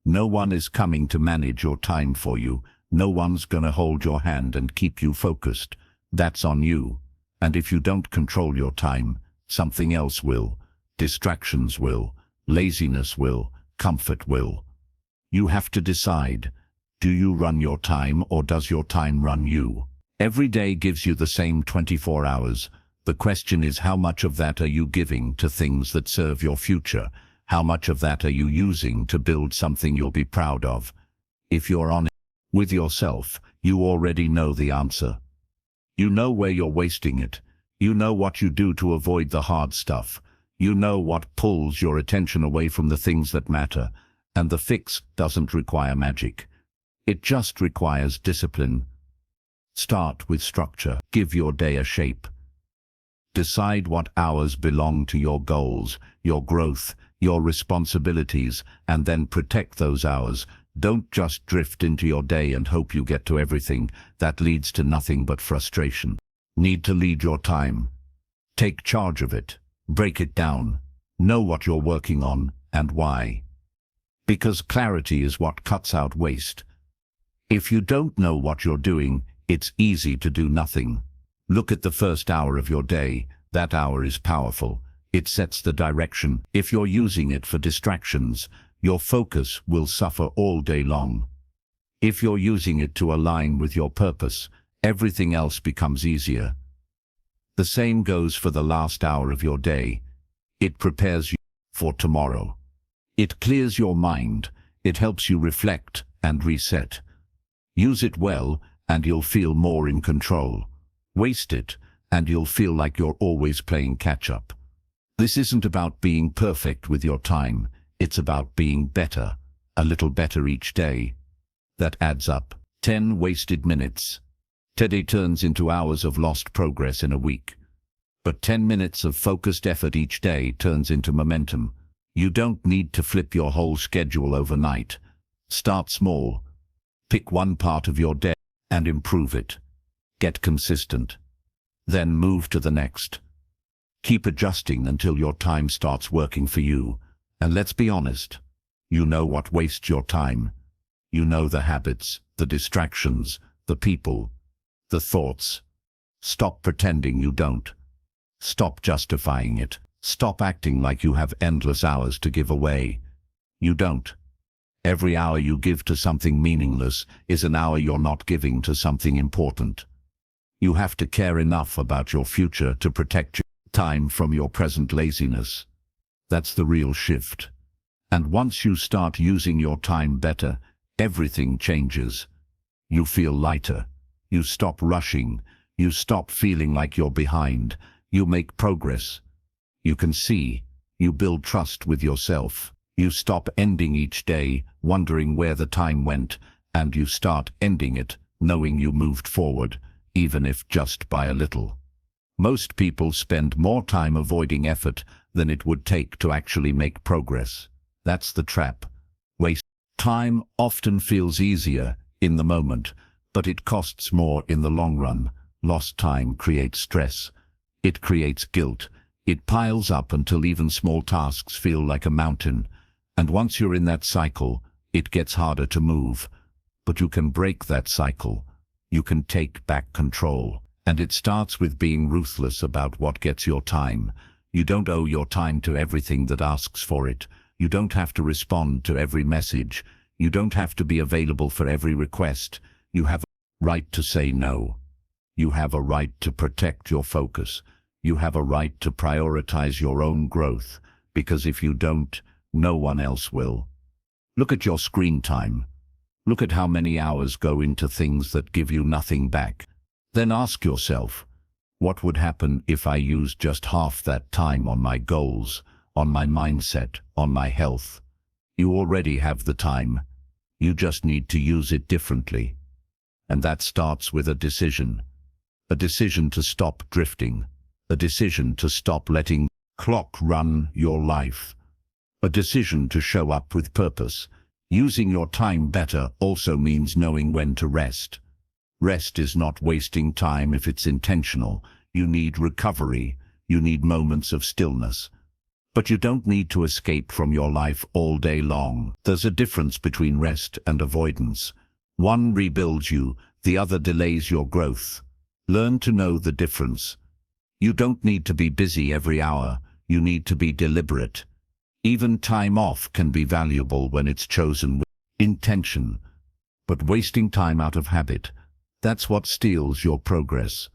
No one is coming to manage your time for you. No one's gonna hold your hand and keep you focused. That's on you. And if you don't control your time, something else will. Distractions will. Laziness will. Comfort will. You have to decide. Do you run your time or does your time run you? Every day gives you the same 24 hours. The question is, how much of that are you giving to things that serve your future? How much of that are you using to build something you'll be proud of? If you're honest with yourself, you already know the answer. You know where you're wasting it. You know what you do to avoid the hard stuff. You know what pulls your attention away from the things that matter. And the fix doesn't require magic. It just requires discipline. Start with structure. Give your day a shape. Decide what hours belong to your goals, your growth, your responsibilities, and then protect those hours. Don't just drift into your day and hope you get to everything. That leads to nothing but frustration. Need to lead your time. Take charge of it. Break it down. Know what you're working on and why. Because clarity is what cuts out waste. If you don't know what you're doing, it's easy to do nothing. Look at the first hour of your day. That hour is powerful. It sets the direction. If you're using it for distractions, your focus will suffer all day long. If you're using it to align with your purpose, everything else becomes easier. The same goes for the last hour of your day. It prepares you for tomorrow. It clears your mind. It helps you reflect and reset. Use it well, and you'll feel more in control. Waste it, and you'll feel like you're always playing catch-up. This isn't about being perfect with your time. It's about being better, a little better each day. That adds up. 10 wasted minutes. Today turns into hours of lost progress in a week. But 10 minutes of focused effort each day turns into momentum. You don't need to flip your whole schedule overnight. Start small. Pick one part of your day and improve it. Get consistent. Then move to the next. Keep adjusting until your time starts working for you. And let's be honest, you know what wastes your time. You know the habits, the distractions, the people, the thoughts. Stop pretending you don't. Stop justifying it. Stop acting like you have endless hours to give away. You don't. Every hour you give to something meaningless is an hour you're not giving to something important. You have to care enough about your future to protect your time from your present laziness. That's the real shift. And once you start using your time better, everything changes. You feel lighter. You stop rushing. You stop feeling like you're behind. You make progress. You can see. You build trust with yourself. You stop ending each day, wondering where the time went, and you start ending it, knowing you moved forward, even if just by a little. Most people spend more time avoiding effort than it would take to actually make progress. That's the trap. Waste time often feels easier in the moment, but it costs more in the long run. Lost time creates stress. It creates guilt. It piles up until even small tasks feel like a mountain. And once you're in that cycle, it gets harder to move. But you can break that cycle. You can take back control. And it starts with being ruthless about what gets your time. You don't owe your time to everything that asks for it. You don't have to respond to every message. You don't have to be available for every request. You have a right to say no. You have a right to protect your focus. You have a right to prioritize your own growth, because if you don't, no one else will. Look at your screen time. Look at how many hours go into things that give you nothing back. Then ask yourself, what would happen if I used just half that time on my goals, on my mindset, on my health? You already have the time. You just need to use it differently. And that starts with a decision. A decision to stop drifting. A decision to stop letting the clock run your life. A decision to show up with purpose. Using your time better also means knowing when to rest. Rest is not wasting time if it's intentional. You need recovery. You need moments of stillness. But you don't need to escape from your life all day long. There's a difference between rest and avoidance. One rebuilds you, the other delays your growth. Learn to know the difference. You don't need to be busy every hour. You need to be deliberate. Even time off can be valuable when it's chosen with intention. But wasting time out of habit, that's what steals your progress.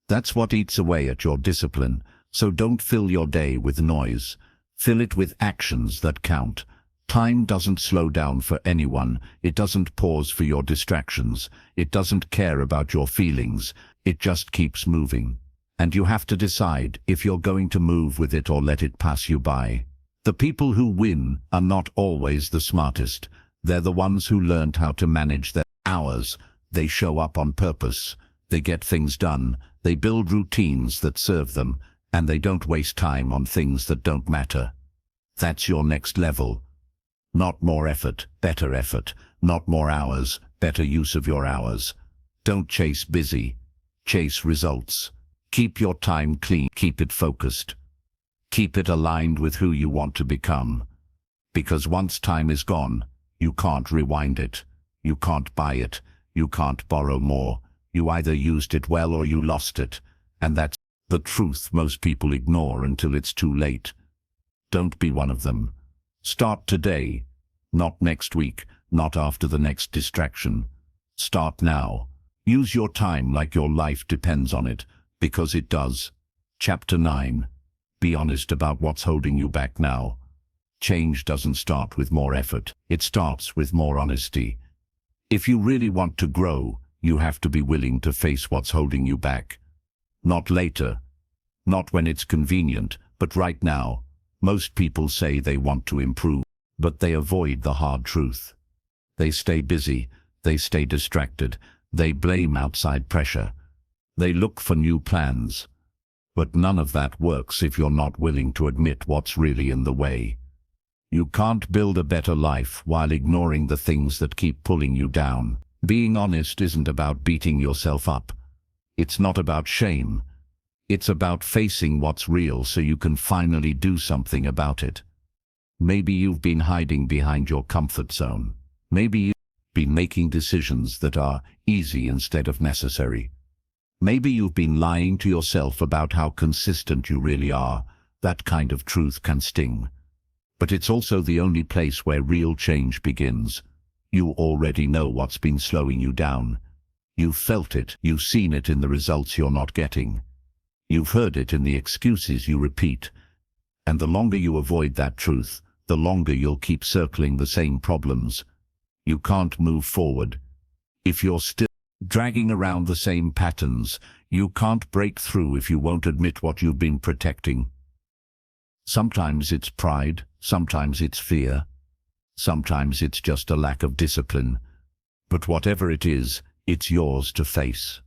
That's what eats away at your discipline. So don't fill your day with noise. Fill it with actions that count. Time doesn't slow down for anyone. It doesn't pause for your distractions. It doesn't care about your feelings. It just keeps moving. And you have to decide if you're going to move with it or let it pass you by. The people who win are not always the smartest. They're the ones who learned how to manage their hours. They show up on purpose. They get things done. They build routines that serve them. And they don't waste time on things that don't matter. That's your next level. Not more effort, better effort. Not more hours, better use of your hours. Don't chase busy. Chase results. Keep your time clean. Keep it focused. Keep it aligned with who you want to become. Because once time is gone, you can't rewind it. You can't buy it. You can't borrow more. You either used it well or you lost it. And that's the truth most people ignore until it's too late. Don't be one of them. Start today. Not next week, not after the next distraction. Start now. Use your time like your life depends on it, because it does. Chapter 9. Be honest about what's holding you back now. Change doesn't start with more effort. It starts with more honesty. If you really want to grow, you have to be willing to face what's holding you back. Not later. Not when it's convenient, but right now. Most people say they want to improve, but they avoid the hard truth. They stay busy, they stay distracted, they blame outside pressure. They look for new plans. But none of that works if you're not willing to admit what's really in the way. You can't build a better life while ignoring the things that keep pulling you down. Being honest isn't about beating yourself up. It's not about shame. It's about facing what's real so you can finally do something about it. Maybe you've been hiding behind your comfort zone. Maybe you've been making decisions that are easy instead of necessary. Maybe you've been lying to yourself about how consistent you really are. That kind of truth can sting. But it's also the only place where real change begins. You already know what's been slowing you down. You've felt it. You've seen it in the results you're not getting. You've heard it in the excuses you repeat. And the longer you avoid that truth, the longer you'll keep circling the same problems. You can't move forward. If you're still dragging around the same patterns, you can't break through if you won't admit what you've been protecting. Sometimes it's pride, sometimes it's fear, sometimes it's just a lack of discipline. But whatever it is, it's yours to face.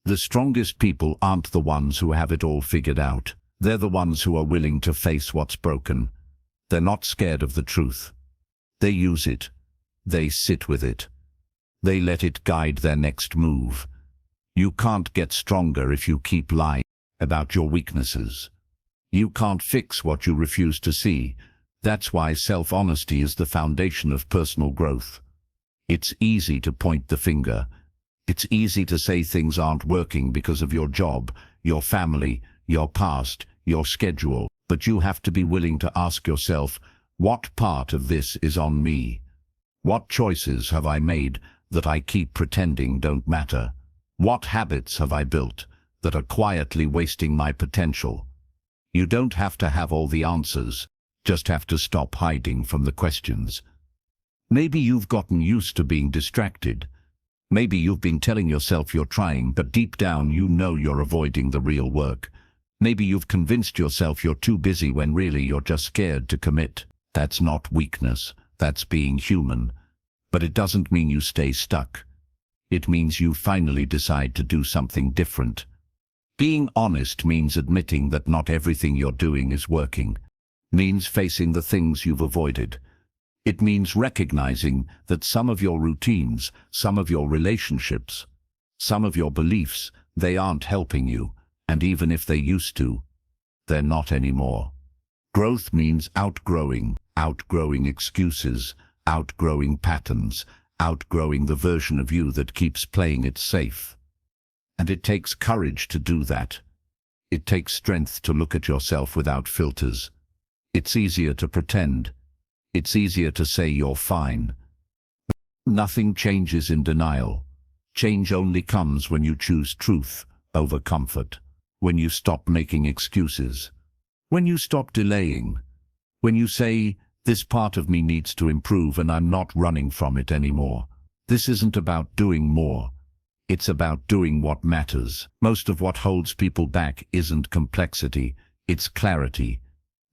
The strongest people aren't the ones who have it all figured out. They're the ones who are willing to face what's broken. They're not scared of the truth. They use it. They sit with it. They let it guide their next move. You can't get stronger if you keep lying about your weaknesses. You can't fix what you refuse to see. That's why self-honesty is the foundation of personal growth. It's easy to point the finger. It's easy to say things aren't working because of your job, your family, your past, your schedule. But you have to be willing to ask yourself, what part of this is on me? What choices have I made that I keep pretending don't matter? What habits have I built that are quietly wasting my potential? You don't have to have all the answers, just have to stop hiding from the questions. Maybe you've gotten used to being distracted. Maybe you've been telling yourself you're trying, but deep down you know you're avoiding the real work. Maybe you've convinced yourself you're too busy when really you're just scared to commit. That's not weakness, that's being human. But it doesn't mean you stay stuck. It means you finally decide to do something different. Being honest means admitting that not everything you're doing is working. Means facing the things you've avoided. It means recognizing that some of your routines, some of your relationships, some of your beliefs, they aren't helping you. And even if they used to, they're not anymore. Growth means outgrowing excuses, outgrowing patterns, outgrowing the version of you that keeps playing it safe. And it takes courage to do that. It takes strength to look at yourself without filters. It's easier to pretend. It's easier to say you're fine. Nothing changes in denial. Change only comes when you choose truth over comfort. When you stop making excuses. When you stop delaying. When you say, this part of me needs to improve and I'm not running from it anymore. This isn't about doing more. It's about doing what matters. Most of what holds people back isn't complexity, it's clarity.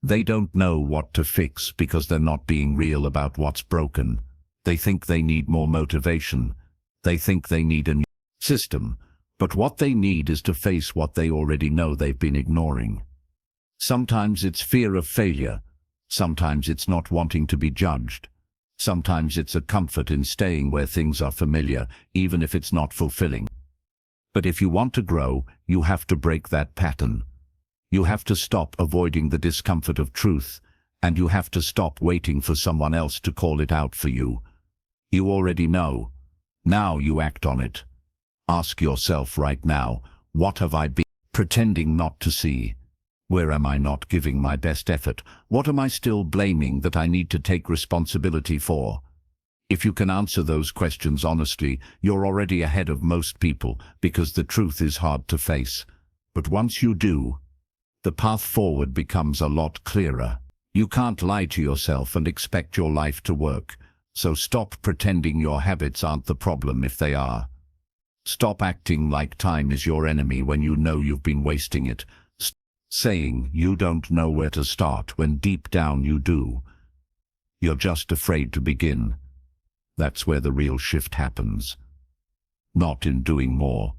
They don't know what to fix because they're not being real about what's broken. They think they need more motivation. They think they need a new system. But what they need is to face what they already know they've been ignoring. Sometimes it's fear of failure. Sometimes it's not wanting to be judged. Sometimes it's a comfort in staying where things are familiar, even if it's not fulfilling. But if you want to grow, you have to break that pattern. You have to stop avoiding the discomfort of truth, and you have to stop waiting for someone else to call it out for you. You already know. Now you act on it. Ask yourself right now, what have I been pretending not to see? Where am I not giving my best effort? What am I still blaming that I need to take responsibility for? If you can answer those questions honestly, you're already ahead of most people, because the truth is hard to face. But once you do, the path forward becomes a lot clearer. You can't lie to yourself and expect your life to work. So stop pretending your habits aren't the problem if they are. Stop acting like time is your enemy when you know you've been wasting it. Saying you don't know where to start when deep down you do. You're just afraid to begin. That's where the real shift happens. Not in doing more,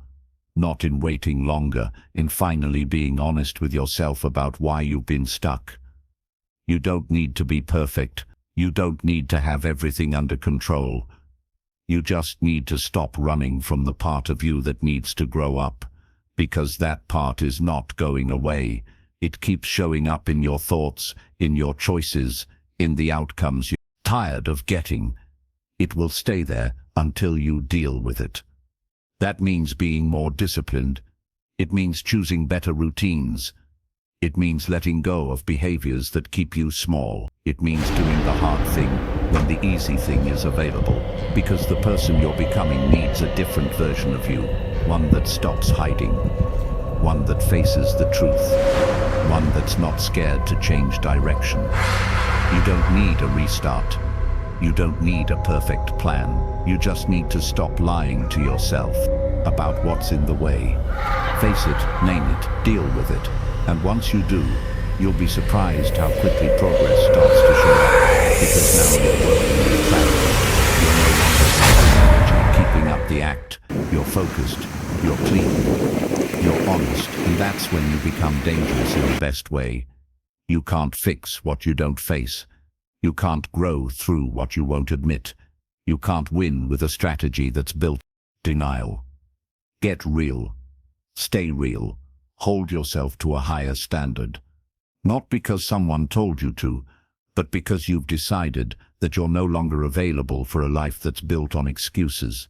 not in waiting longer, in finally being honest with yourself about why you've been stuck. You don't need to be perfect. You don't need to have everything under control. You just need to stop running from the part of you that needs to grow up, because that part is not going away. It keeps showing up in your thoughts, in your choices, in the outcomes you're tired of getting. It will stay there until you deal with it. That means being more disciplined. It means choosing better routines. It means letting go of behaviors that keep you small. It means doing the hard thing when the easy thing is available, because the person you're becoming needs a different version of you, one that stops hiding, one that faces the truth, one that's not scared to change direction. You don't need a restart. You don't need a perfect plan. You just need to stop lying to yourself about what's in the way. Face it, name it, deal with it. And once you do, you'll be surprised how quickly progress starts to show up. Because now you're working with clarity. You're no longer spending energy keeping up the act. You're focused, you're clean, you're honest, and that's when you become dangerous in the best way. You can't fix what you don't face. You can't grow through what you won't admit. You can't win with a strategy that's built on denial. Get real. Stay real. Hold yourself to a higher standard. Not because someone told you to, but because you've decided that you're no longer available for a life that's built on excuses.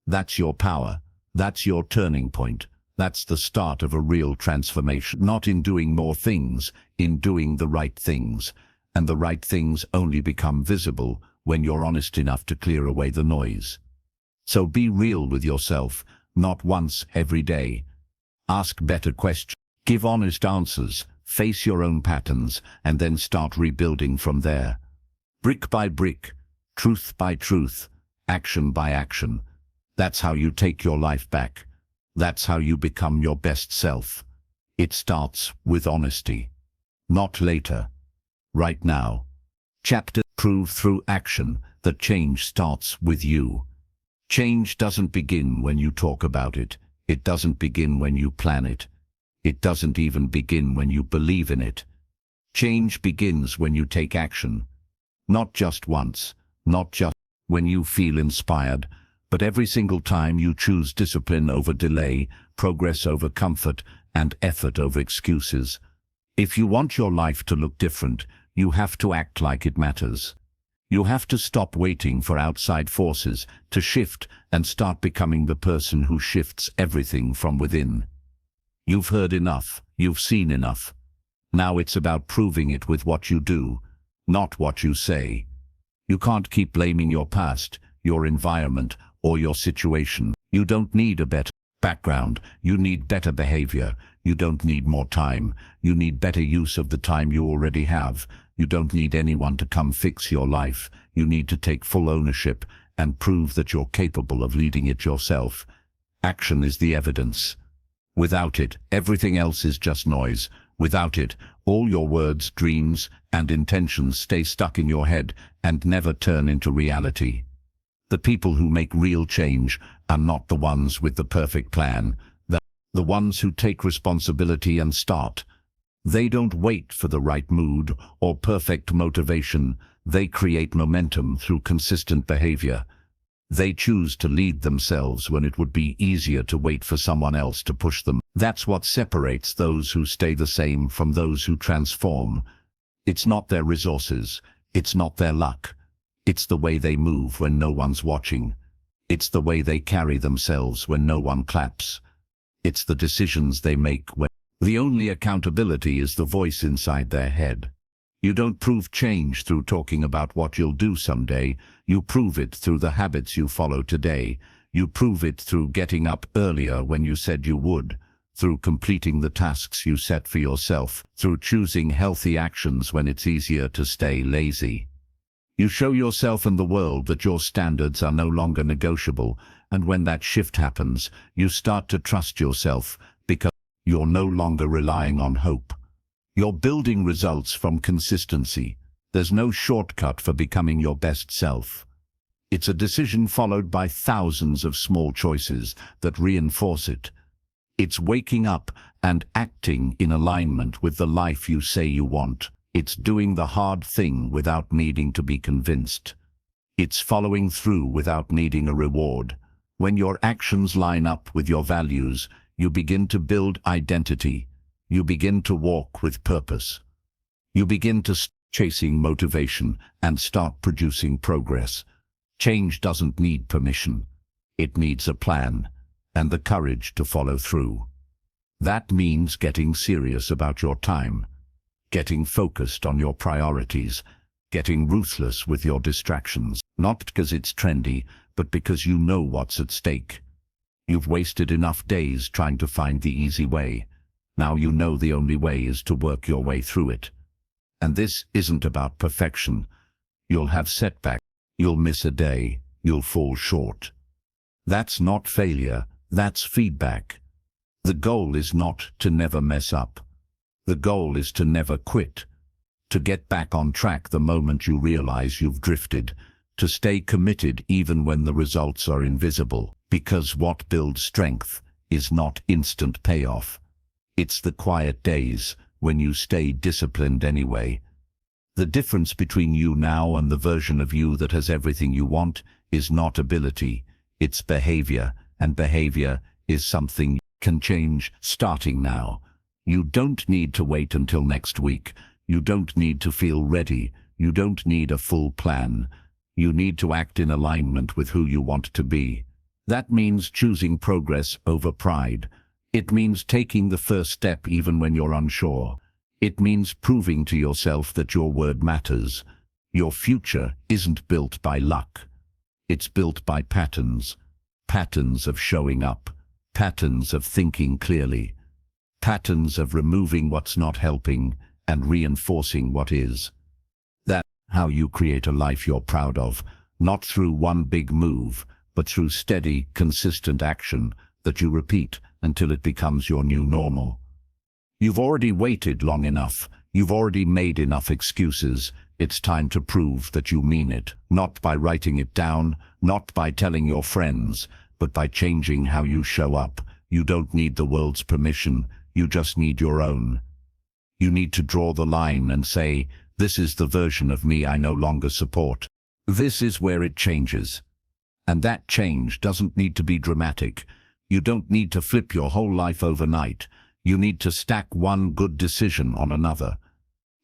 That's your power. That's your turning point. That's the start of a real transformation. Not in doing more things, in doing the right things. And the right things only become visible when you're honest enough to clear away the noise. So be real with yourself, not once every day. Ask better questions, give honest answers, face your own patterns, and then start rebuilding from there. Brick by brick, truth by truth, action by action. That's how you take your life back. That's how you become your best self. It starts with honesty. Not later. Right now. Chapter: Prove through action that change starts with you. Change doesn't begin when you talk about it. It doesn't begin when you plan it. It doesn't even begin when you believe in it. Change begins when you take action. Not just once, not just when you feel inspired, but every single time you choose discipline over delay, progress over comfort, and effort over excuses. If you want your life to look different, you have to act like it matters. You have to stop waiting for outside forces to shift and start becoming the person who shifts everything from within. You've heard enough, you've seen enough. Now it's about proving it with what you do, not what you say. You can't keep blaming your past, your environment, or your situation. You don't need a better background, you need better behavior. You don't need more time, you need better use of the time you already have. You don't need anyone to come fix your life. You need to take full ownership and prove that you're capable of leading it yourself. Action is the evidence. Without it, everything else is just noise. Without it, all your words, dreams, and intentions stay stuck in your head and never turn into reality. The people who make real change are not the ones with the perfect plan. They're the ones who take responsibility and start. They don't wait for the right mood or perfect motivation. They create momentum through consistent behavior. They choose to lead themselves when it would be easier to wait for someone else to push them. That's what separates those who stay the same from those who transform. It's not their resources. It's not their luck. It's the way they move when no one's watching. It's the way they carry themselves when no one claps. It's the decisions they make The only accountability is the voice inside their head. You don't prove change through talking about what you'll do someday. You prove it through the habits you follow today. You prove it through getting up earlier when you said you would, through completing the tasks you set for yourself, through choosing healthy actions when it's easier to stay lazy. You show yourself and the world that your standards are no longer negotiable, and when that shift happens, you start to trust yourself because you're no longer relying on hope. You're building results from consistency. There's no shortcut for becoming your best self. It's a decision followed by thousands of small choices that reinforce it. It's waking up and acting in alignment with the life you say you want. It's doing the hard thing without needing to be convinced. It's following through without needing a reward. When your actions line up with your values, you begin to build identity. You begin to walk with purpose. You begin to stop chasing motivation and start producing progress. Change doesn't need permission. It needs a plan and the courage to follow through. That means getting serious about your time, getting focused on your priorities, getting ruthless with your distractions, not because it's trendy, but because you know what's at stake. You've wasted enough days trying to find the easy way. Now you know the only way is to work your way through it. And this isn't about perfection. You'll have setbacks. You'll miss a day. You'll fall short. That's not failure. That's feedback. The goal is not to never mess up. The goal is to never quit. To get back on track the moment you realize you've drifted. To stay committed even when the results are invisible. Because what builds strength is not instant payoff. It's the quiet days when you stay disciplined anyway. The difference between you now and the version of you that has everything you want is not ability, it's behavior, and behavior is something you can change starting now. You don't need to wait until next week. You don't need to feel ready. You don't need a full plan. You need to act in alignment with who you want to be. That means choosing progress over pride. It means taking the first step even when you're unsure. It means proving to yourself that your word matters. Your future isn't built by luck. It's built by patterns. Patterns of showing up. Patterns of thinking clearly. Patterns of removing what's not helping and reinforcing what is. That's how you create a life you're proud of, not through one big move, but through steady, consistent action that you repeat until it becomes your new normal. You've already waited long enough. You've already made enough excuses. It's time to prove that you mean it, not by writing it down, not by telling your friends, but by changing how you show up. You don't need the world's permission. You just need your own. You need to draw the line and say, this is the version of me I no longer support. This is where it changes. And that change doesn't need to be dramatic. You don't need to flip your whole life overnight. You need to stack one good decision on another.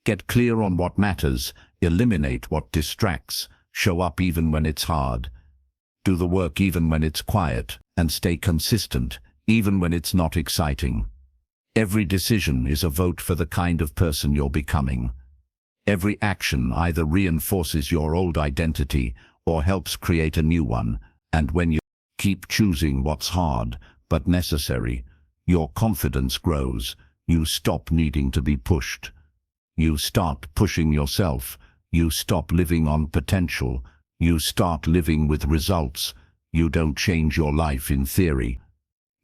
Get clear on what matters, eliminate what distracts, show up even when it's hard. Do the work even when it's quiet, and stay consistent, even when it's not exciting. Every decision is a vote for the kind of person you're becoming. Every action either reinforces your old identity or helps create a new one, and when you keep choosing what's hard but necessary, your confidence grows. You stop needing to be pushed. You start pushing yourself. You stop living on potential. You start living with results. You don't change your life in theory.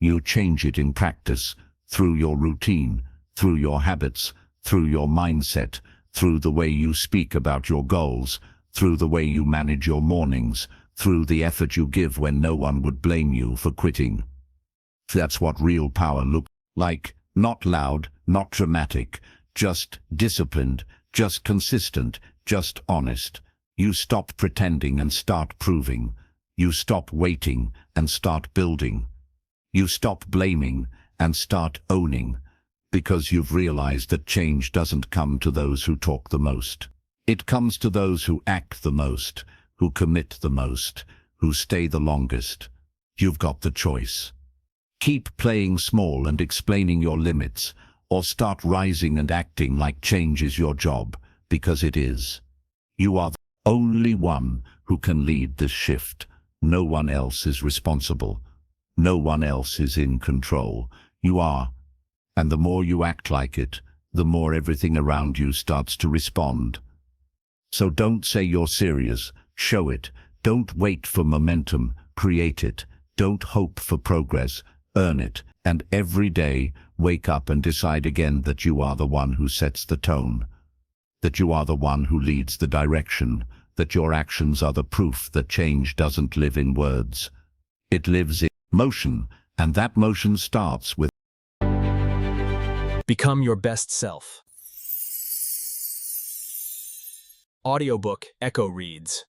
You change it in practice, through your routine, through your habits, through your mindset, through the way you speak about your goals, through the way you manage your mornings, through the effort you give when no one would blame you for quitting. That's what real power looks like, not loud, not dramatic, just disciplined, just consistent, just honest. You stop pretending and start proving. You stop waiting and start building. You stop blaming and start owning, because you've realized that change doesn't come to those who talk the most. It comes to those who act the most, who commit the most, who stay the longest. You've got the choice. Keep playing small and explaining your limits, or start rising and acting like change is your job, because it is. You are the only one who can lead this shift. No one else is responsible. No one else is in control. You are. And the more you act like it, the more everything around you starts to respond. So don't say you're serious, show it. Don't wait for momentum, create it. Don't hope for progress, earn it. And every day, wake up and decide again that you are the one who sets the tone, that you are the one who leads the direction, that your actions are the proof that change doesn't live in words. It lives in motion, and that motion starts with Become your best self. Audiobook Echo reads.